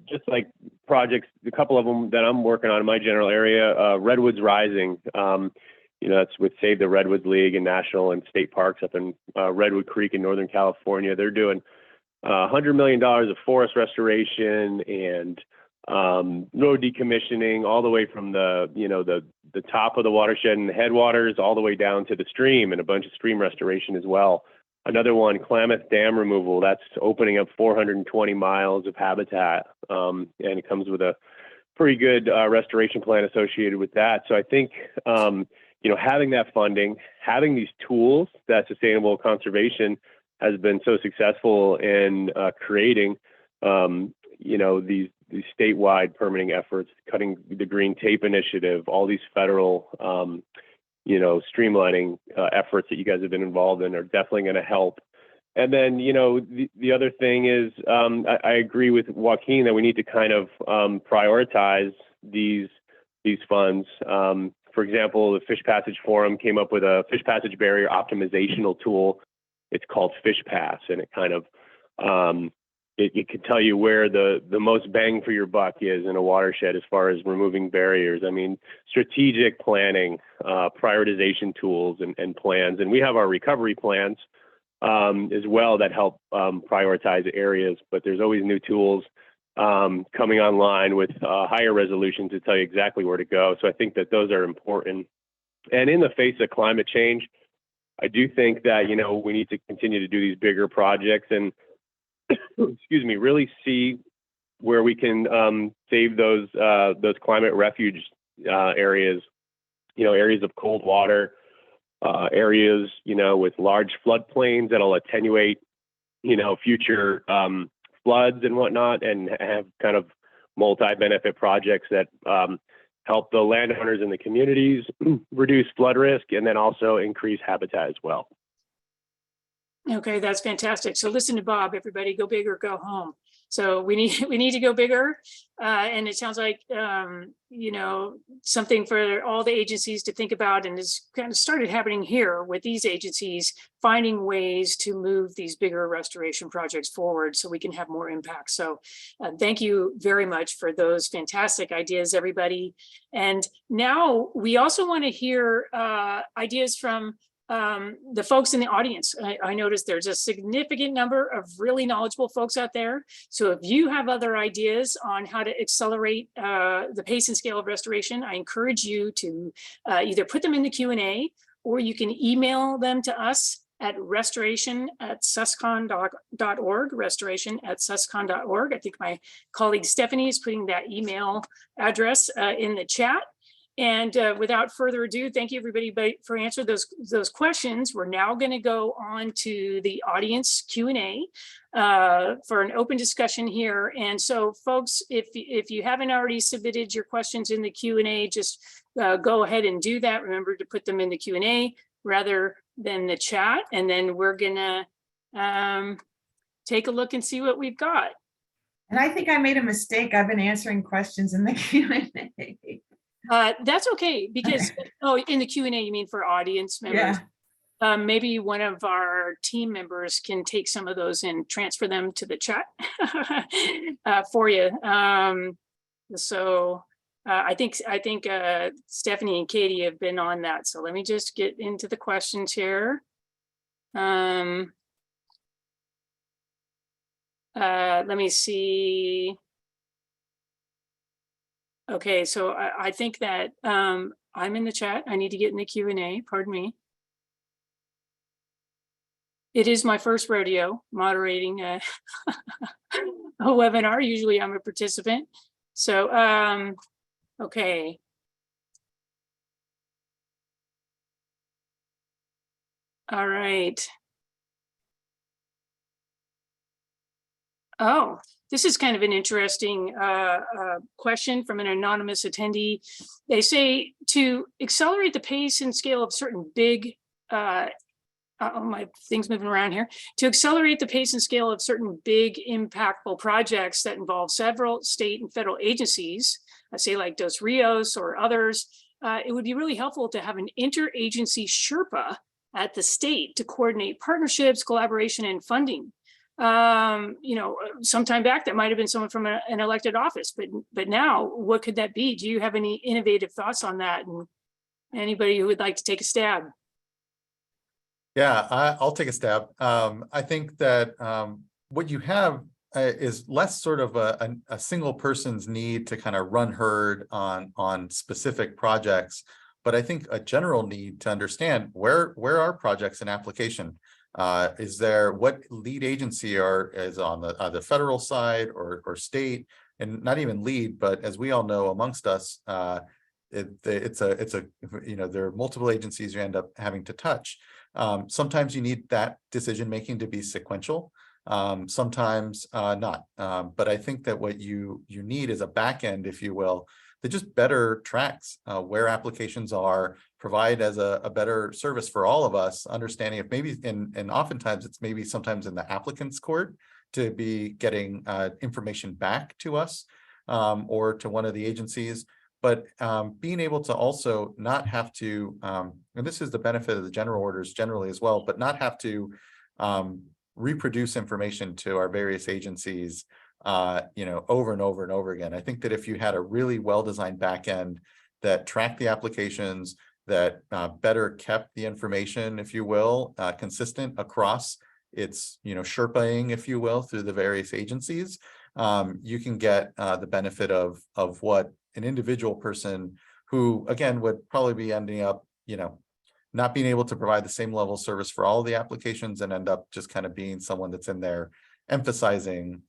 just like projects, a couple of them that I'm working on in my general area, Redwoods Rising. That's with Save the Redwoods League and national and state parks up in Redwood Creek in Northern California. They're doing $100 million of forest restoration and road decommissioning, all the way from the top of the watershed and the headwaters all the way down to the stream, and a bunch of stream restoration as well. Another one, Klamath Dam removal, that's opening up 420 miles of habitat, and it comes with a pretty good restoration plan associated with that. So I think having that funding, having these tools that sustainable conservation has been so successful in creating, these statewide permitting efforts, cutting the green tape initiative, all these federal, streamlining efforts that you guys have been involved in are definitely going to help. And then, the other thing is, I agree with Joaquin that we need to kind of prioritize these funds. For example, the Fish Passage Forum came up with a fish passage barrier optimizational tool. It's called Fish Pass, and it kind of it can tell you where the most bang for your buck is in a watershed as far as removing barriers. I mean, strategic planning, prioritization tools and plans. And we have our recovery plans as well that help prioritize areas, but there's always new tools coming online with higher resolution to tell you exactly where to go. So I think that those are important. And in the face of climate change, I do think that, we need to continue to do these bigger projects and excuse me, really see where we can save those climate refuge areas, areas of cold water, areas, with large floodplains that'll attenuate, future floods and whatnot, and have kind of multi-benefit projects that, help the landowners in the communities reduce flood risk, and then also increase habitat as well. Okay, that's fantastic. So listen to Bob, everybody, go big or go home. So we need to go bigger. And it sounds like, you know, something for all the agencies to think about, and it's kind of started happening here with these agencies, finding ways to move these bigger restoration projects forward so we can have more impact. So thank you very much for those fantastic ideas, everybody. And now we also want to hear ideas from the folks in the audience. I noticed there's a significant number of really knowledgeable folks out there. So if you have other ideas on how to accelerate the pace and scale of restoration, I encourage you to either put them in the Q&A, or you can email them to us at restoration@suscon.org, restoration@suscon.org. I think my colleague Stephanie is putting that email address in the chat. And without further ado, thank you everybody for answering those questions. We're now going to go on to the audience Q&A for an open discussion here. And so folks, if you haven't already submitted your questions in the Q&A, just go ahead and do that. Remember to put them in the Q&A rather than the chat. And then we're going to take a look and see what we've got. And I think I made a mistake. I've been answering questions in the Q&A. That's okay, because, oh, in the Q&A, you mean for audience members? Yeah. Maybe one of our team members can take some of those and transfer them to the chat for you. So I think Stephanie and Katie have been on that. So let me just get into the questions here. Let me see. Okay, so I think that I'm in the chat. I need to get in the Q&A, pardon me. It is my first rodeo moderating a webinar. Usually I'm a participant. So, okay. All right. Oh, this is kind of an interesting question from an anonymous attendee. They say to accelerate the pace and scale of certain big, my thing's moving around here, to accelerate the pace and scale of certain big impactful projects that involve several state and federal agencies, I say like Dos Rios or others, it would be really helpful to have an interagency Sherpa at the state to coordinate partnerships, collaboration, and funding. You know, sometime back that might have been someone from an elected office, but now what could that be? Do you have any innovative thoughts on that? And anybody who would like to take a stab? Yeah, I'll take a stab. I think that what you have is less sort of a single person's need to kind of run herd on specific projects, but I think a general need to understand where are projects in application. Is there, what lead agency is on the federal side or state, and not even lead, but as we all know amongst us, it's a you know, there are multiple agencies you end up having to touch. Sometimes you need that decision making to be sequential, sometimes not. But I think that what you need is a back end, if you will, that just better tracks where applications are, provide as a better service for all of us, understanding if maybe, and oftentimes it's maybe sometimes in the applicant's court to be getting information back to us or to one of the agencies. But being able to also not have to, and this is the benefit of the general orders generally as well, but not have to reproduce information to our various agencies, you know, over and over and over again. I think that if you had a really well-designed back end that tracked the applications, that better kept the information, if you will, consistent across its, you know, Sherpaing, if you will, through the various agencies, you can get the benefit of what an individual person who, again, would probably be ending up, you know, not being able to provide the same level of service for all of the applications and end up just kind of being someone that's in there emphasizing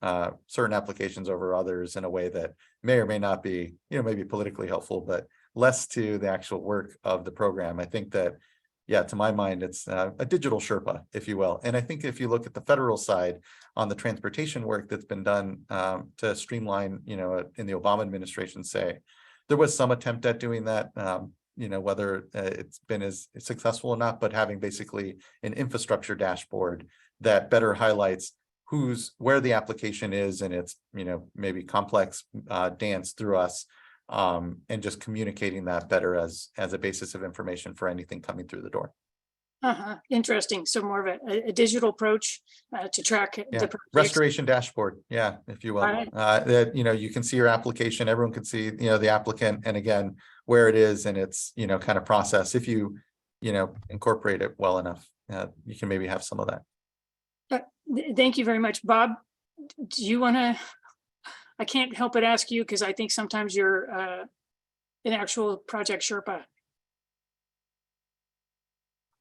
certain applications over others in a way that may or may not be, you know, maybe politically helpful, but less to the actual work of the program. I think that, yeah, to my mind, it's a digital Sherpa, if you will. And I think if you look at the federal side on the transportation work that's been done to streamline, you know, in the Obama administration, say, There was some attempt at doing that, you know, whether it's been as successful or not, but having basically an infrastructure dashboard that better highlights where the application is and its, you know, maybe complex dance through us, and just communicating that better as a basis of information for anything coming through the door. Interesting. So more of a digital approach to track Yeah, the projects. restoration dashboard, yeah, if you will. Right. That, you know, you can see your application, everyone can see, you know, the applicant, and again, where it is and its, you know, kind of process. If you know, incorporate it well enough, you can maybe have some of that. Thank you very much. Bob, do you want to, I can't help but ask you because I think sometimes you're an actual project Sherpa.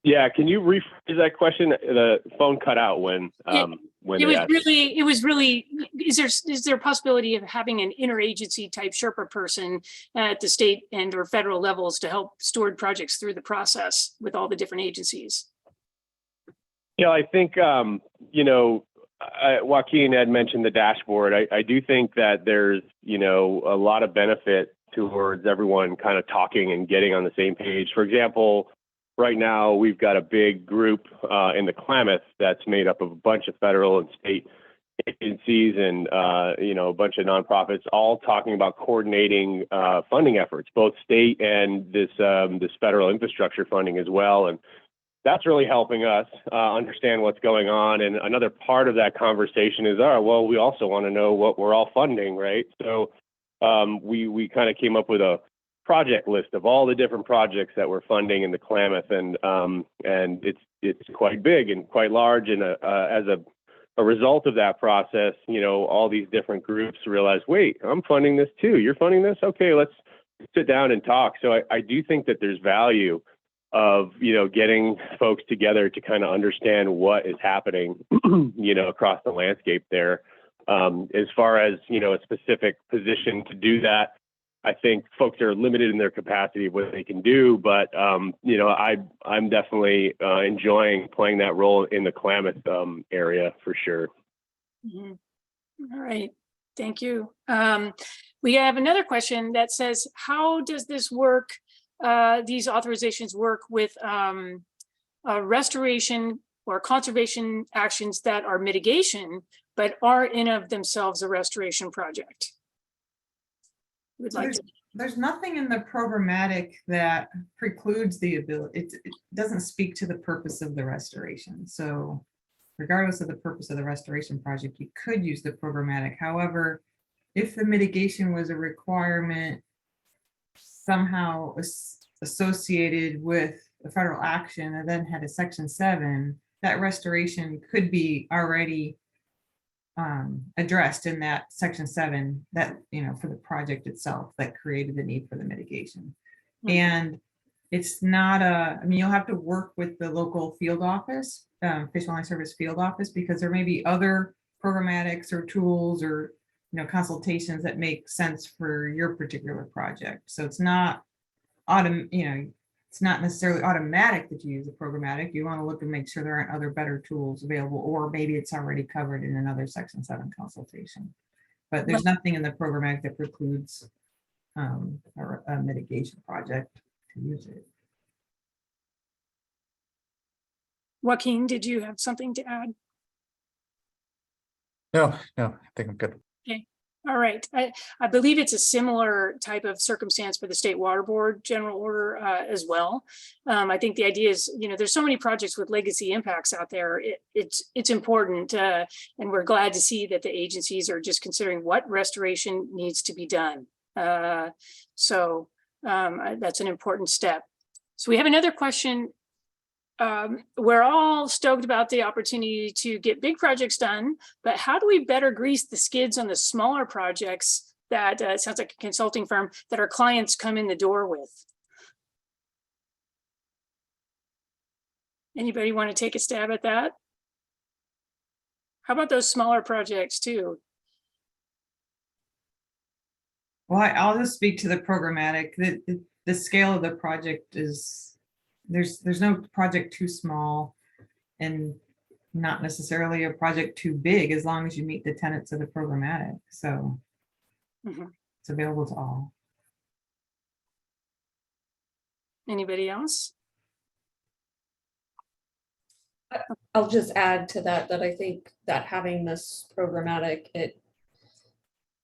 Yeah, can you rephrase that question? The phone cut out when It they was asked. really, is there a possibility of having an interagency type Sherpa person at the state and or federal levels to help steward projects through the process with all the different agencies? Yeah, I think, you know, Joaquin had mentioned the dashboard. I do think that there's, you know, a lot of benefit towards everyone kind of talking and getting on the same page. For example, right now we've got a big group in the Klamath that's made up of a bunch of federal and state agencies and, you know, a bunch of nonprofits all talking about coordinating funding efforts, both state and this federal infrastructure funding as well. And that's really helping us understand what's going on. And another part of that conversation is, well, we also want to know what we're all funding, right? So we kind of came up with a project list of all the different projects that we're funding in the Klamath, and it's quite big and quite large. And as a result of that process, you know, all these different groups realize, wait, I'm funding this too. You're funding this? Okay, let's sit down and talk. So I do think that there's value of, you know, getting folks together to kind of understand what is happening, you know, across the landscape there. As far as, you know, a specific position to do that, I think folks are limited in their capacity of what they can do, but, you know, I'm definitely enjoying playing that role in the Klamath area for sure. Mhm. All right, thank you. We have another question that says, how does this work, these authorizations work with restoration or conservation actions that are mitigation, but are in of themselves a restoration project? Would like to. There's nothing in the programmatic that precludes the ability, it doesn't speak to the purpose of the restoration. So regardless of the purpose of the restoration project, you could use the programmatic. However, if the mitigation was a requirement somehow associated with the federal action and then had a section 7, that restoration could be already addressed in that section 7, that, you know, for the project itself that created the need for the mitigation. And it's not I mean, you'll have to work with the local field office, Fish and Wildlife Service field office, because there may be other programmatics or tools or, you know, consultations that make sense for your particular project. So it's not it's not necessarily automatic that you use a programmatic. You want to look and make sure there aren't other better tools available, or maybe it's already covered in another section 7 consultation. But there's nothing in the programmatic that precludes a mitigation project to use it. Joaquin, did you have something to add? No, I think I'm good. All right, I believe it's a similar type of circumstance for the State Water Board general order as well. I think the idea is, you know, there's so many projects with legacy impacts out there. It's important, and we're glad to see that the agencies are just considering what restoration needs to be done. So that's an important step. So we have another question. We're all stoked about the opportunity to get big projects done, but how do we better grease the skids on the smaller projects that sounds like a consulting firm that our clients come in the door with? Anybody want to take a stab at that? How about those smaller projects too? Well, I'll just speak to the programmatic. The scale of the project is, there's no project too small and not necessarily a project too big, as long as you meet the tenets of the programmatic. So it's available to all. Anybody else? I'll just add to that, that I think that having this programmatic, it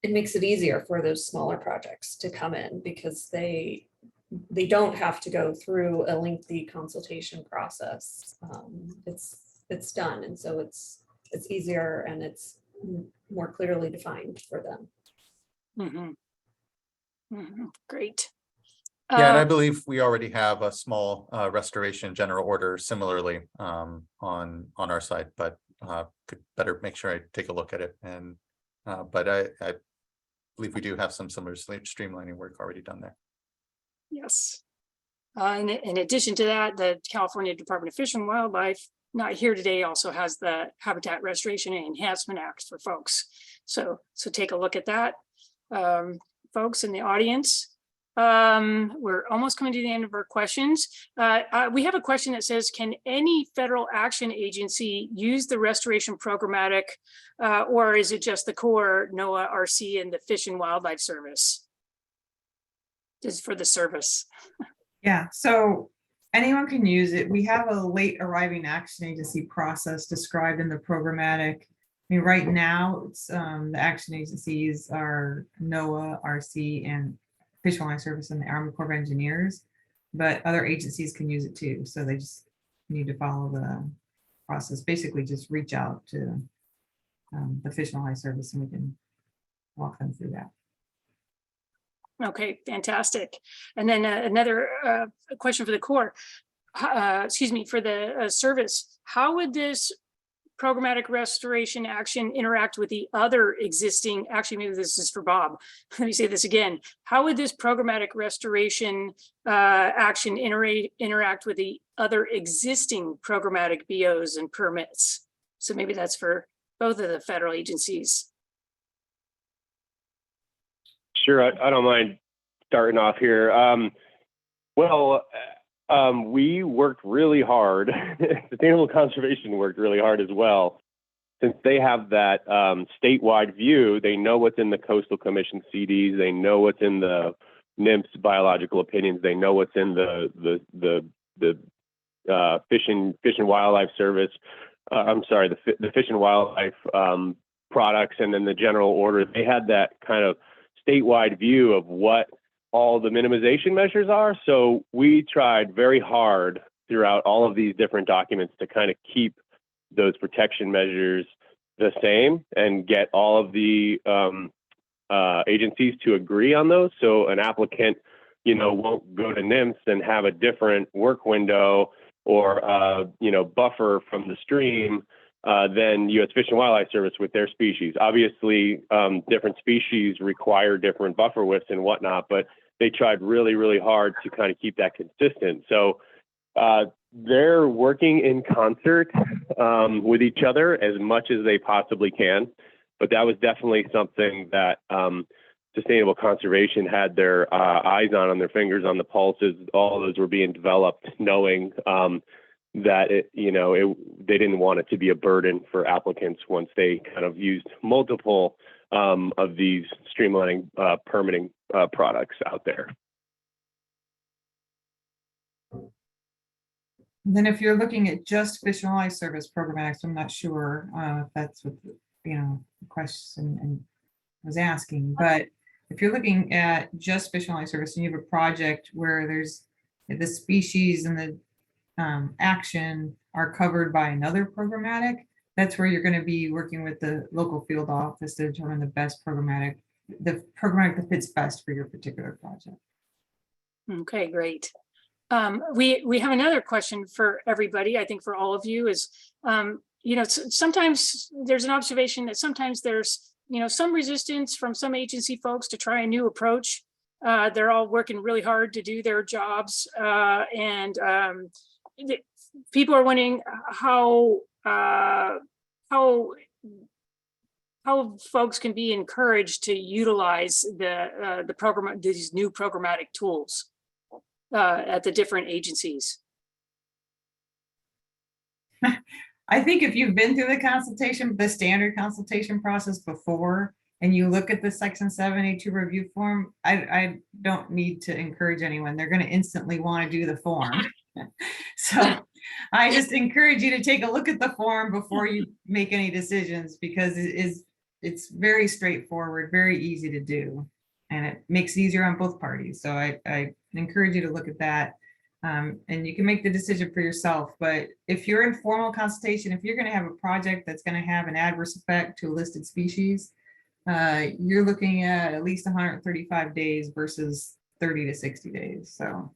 makes it easier for those smaller projects to come in because they don't have to go through a lengthy consultation process. It's done, and so it's easier and it's more clearly defined for them. Great. Yeah, and I believe we already have a small restoration general order similarly on our side, but could better make sure I take a look at it. And but I believe we do have some similar streamlining work already done there. Yes. In addition to that, the California Department of Fish and Wildlife, not here today, also has the Habitat Restoration and Enhancement Act for folks. So take a look at that. Folks in the audience, we're almost coming to the end of our questions. We have a question that says, can any federal action agency use the restoration programmatic, or is it just the Corps, NOAA, RC, and the Fish and Wildlife Service? Just for the service. Yeah, so anyone can use it. We have a late arriving action agency process described in the programmatic. I mean, right now, it's the action agencies are NOAA, RC, and Fish and Wildlife Service and the Army Corps of Engineers, but other agencies can use it too. So they just need to follow the process. Basically, just reach out to the Fish and Wildlife Service and we can walk them through that. Okay, fantastic. And then another question for the Corps, excuse me, for the service. How would this programmatic restoration action interact with the other existing, actually, maybe this is for Bob. Let me say this again. How would this programmatic restoration action interact with the other existing programmatic BOs and permits? So maybe that's for both of the federal agencies. Sure, I don't mind starting off here. We worked really hard. Sustainable Conservation worked really hard as well. Since they have that statewide view, they know what's in the Coastal Commission CDs, they know what's in the NMFS biological opinions, they know what's in the Fish and Wildlife Service. The Fish and Wildlife products, and then the general order. They had that kind of statewide view of what all the minimization measures are. So we tried very hard throughout all of these different documents to kind of keep those protection measures the same and get all of the agencies to agree on those. So an applicant, won't go to NMFS and have a different work window or, buffer from the stream than U.S. Fish and Wildlife Service with their species. Obviously, different species require different buffer widths and whatnot, but they tried really, really hard to kind of keep that consistent. So they're working in concert with each other as much as they possibly can. But that was definitely something that Sustainable Conservation had their eyes on their fingers on the pulses. All those were being developed, knowing that they didn't want it to be a burden for applicants once they kind of used multiple of these streamlining permitting products out there. And then if you're looking at just Fish and Wildlife Service programmatics, I'm not sure if that's what the question and was asking, but if you're looking at just Fish and Wildlife Service and you have a project where there's the species and the action are covered by another programmatic, that's where you're going to be working with the local field office to determine the best programmatic, the programmatic that fits best for your particular project. Okay, great. We have another question for everybody. I think for all of you is, sometimes there's an observation that sometimes there's, some resistance from some agency folks to try a new approach. They're all working really hard to do their jobs, and people are wondering how folks can be encouraged to utilize the program, these new programmatic tools at the different agencies. I think if you've been through the standard consultation process before, and you look at the section 7A2 review form, I don't need to encourage anyone. They're going to instantly want to do the form. So I just encourage you to take a look at the form before you make any decisions, because it's very straightforward, very easy to do, and it makes it easier on both parties. So I encourage you to look at that. And you can make the decision for yourself. But if you're in formal consultation, if you're going to have a project that's going to have an adverse effect to a listed species, you're looking at least 135 days versus 30 to 60 days. So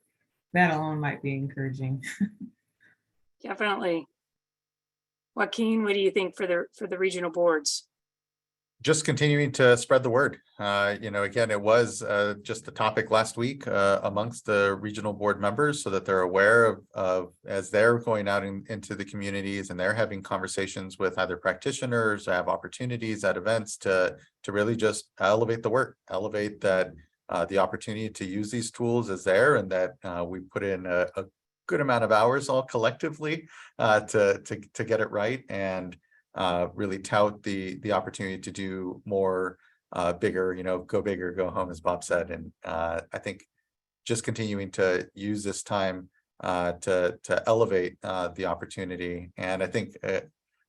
that alone might be encouraging. Definitely. Joaquin, what do you think for the regional boards? Just continuing to spread the word. Again, it was just a topic last week amongst the regional board members, so that they're aware of as they're going out into the communities and they're having conversations with either practitioners, have opportunities at events to really just elevate the work, elevate that the opportunity to use these tools is there, and that we put in a good amount of hours all collectively to get it right, and really tout the opportunity to do more, bigger, go big or go home, as Bob said. And I think just continuing to use this time to elevate the opportunity. And I think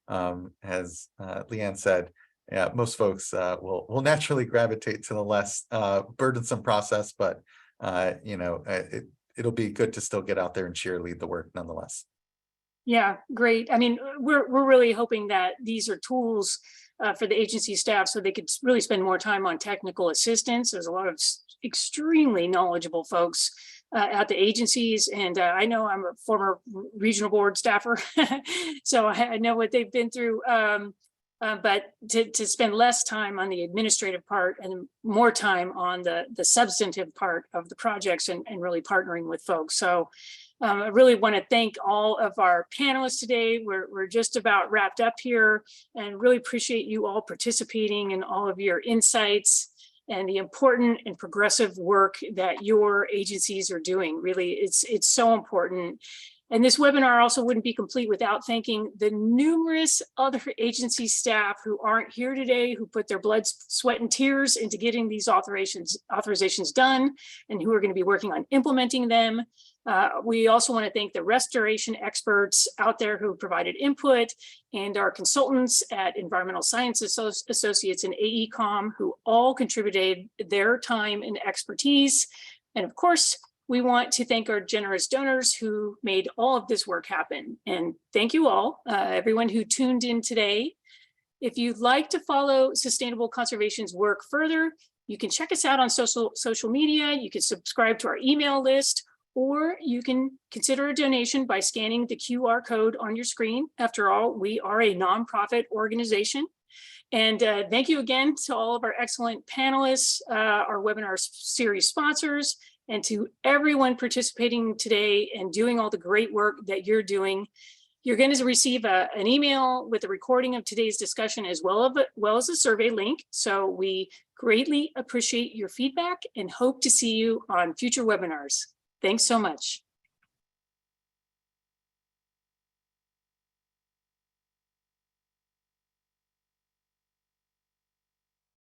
as Leanne said, yeah, most folks will naturally gravitate to the less burdensome process, but it'll be good to still get out there and cheerlead the work nonetheless. Yeah, great. I mean, we're really hoping that these are tools for the agency staff so they could really spend more time on technical assistance. There's a lot of extremely knowledgeable folks at the agencies, and I know I'm a former regional board staffer, so I know what they've been through. But to spend less time on the administrative part and more time on the substantive part of the projects and really partnering with folks. So I really want to thank all of our panelists today. We're just about wrapped up here, and really appreciate you all participating and all of your insights and the important and progressive work that your agencies are doing. Really, it's so important. And this webinar also wouldn't be complete without thanking the numerous other agency staff who aren't here today, who put their blood, sweat, and tears into getting these authorizations done, and who are going to be working on implementing them. We also want to thank the restoration experts out there who provided input, and our consultants at Environmental Science Associates and AECOM, who all contributed their time and expertise. And of course, we want to thank our generous donors who made all of this work happen. And thank you all, everyone who tuned in today. If you'd like to follow Sustainable Conservation's work further, you can check us out on social media. You can subscribe to our email list, or you can consider a donation by scanning the QR code on your screen. After all, we are a nonprofit organization. And thank you again to all of our excellent panelists, our webinar series sponsors, and to everyone participating today and doing all the great work that you're doing. You're going to receive an email with a recording of today's discussion, as well as a survey link. So we greatly appreciate your feedback and hope to see you on future webinars. Thanks so much.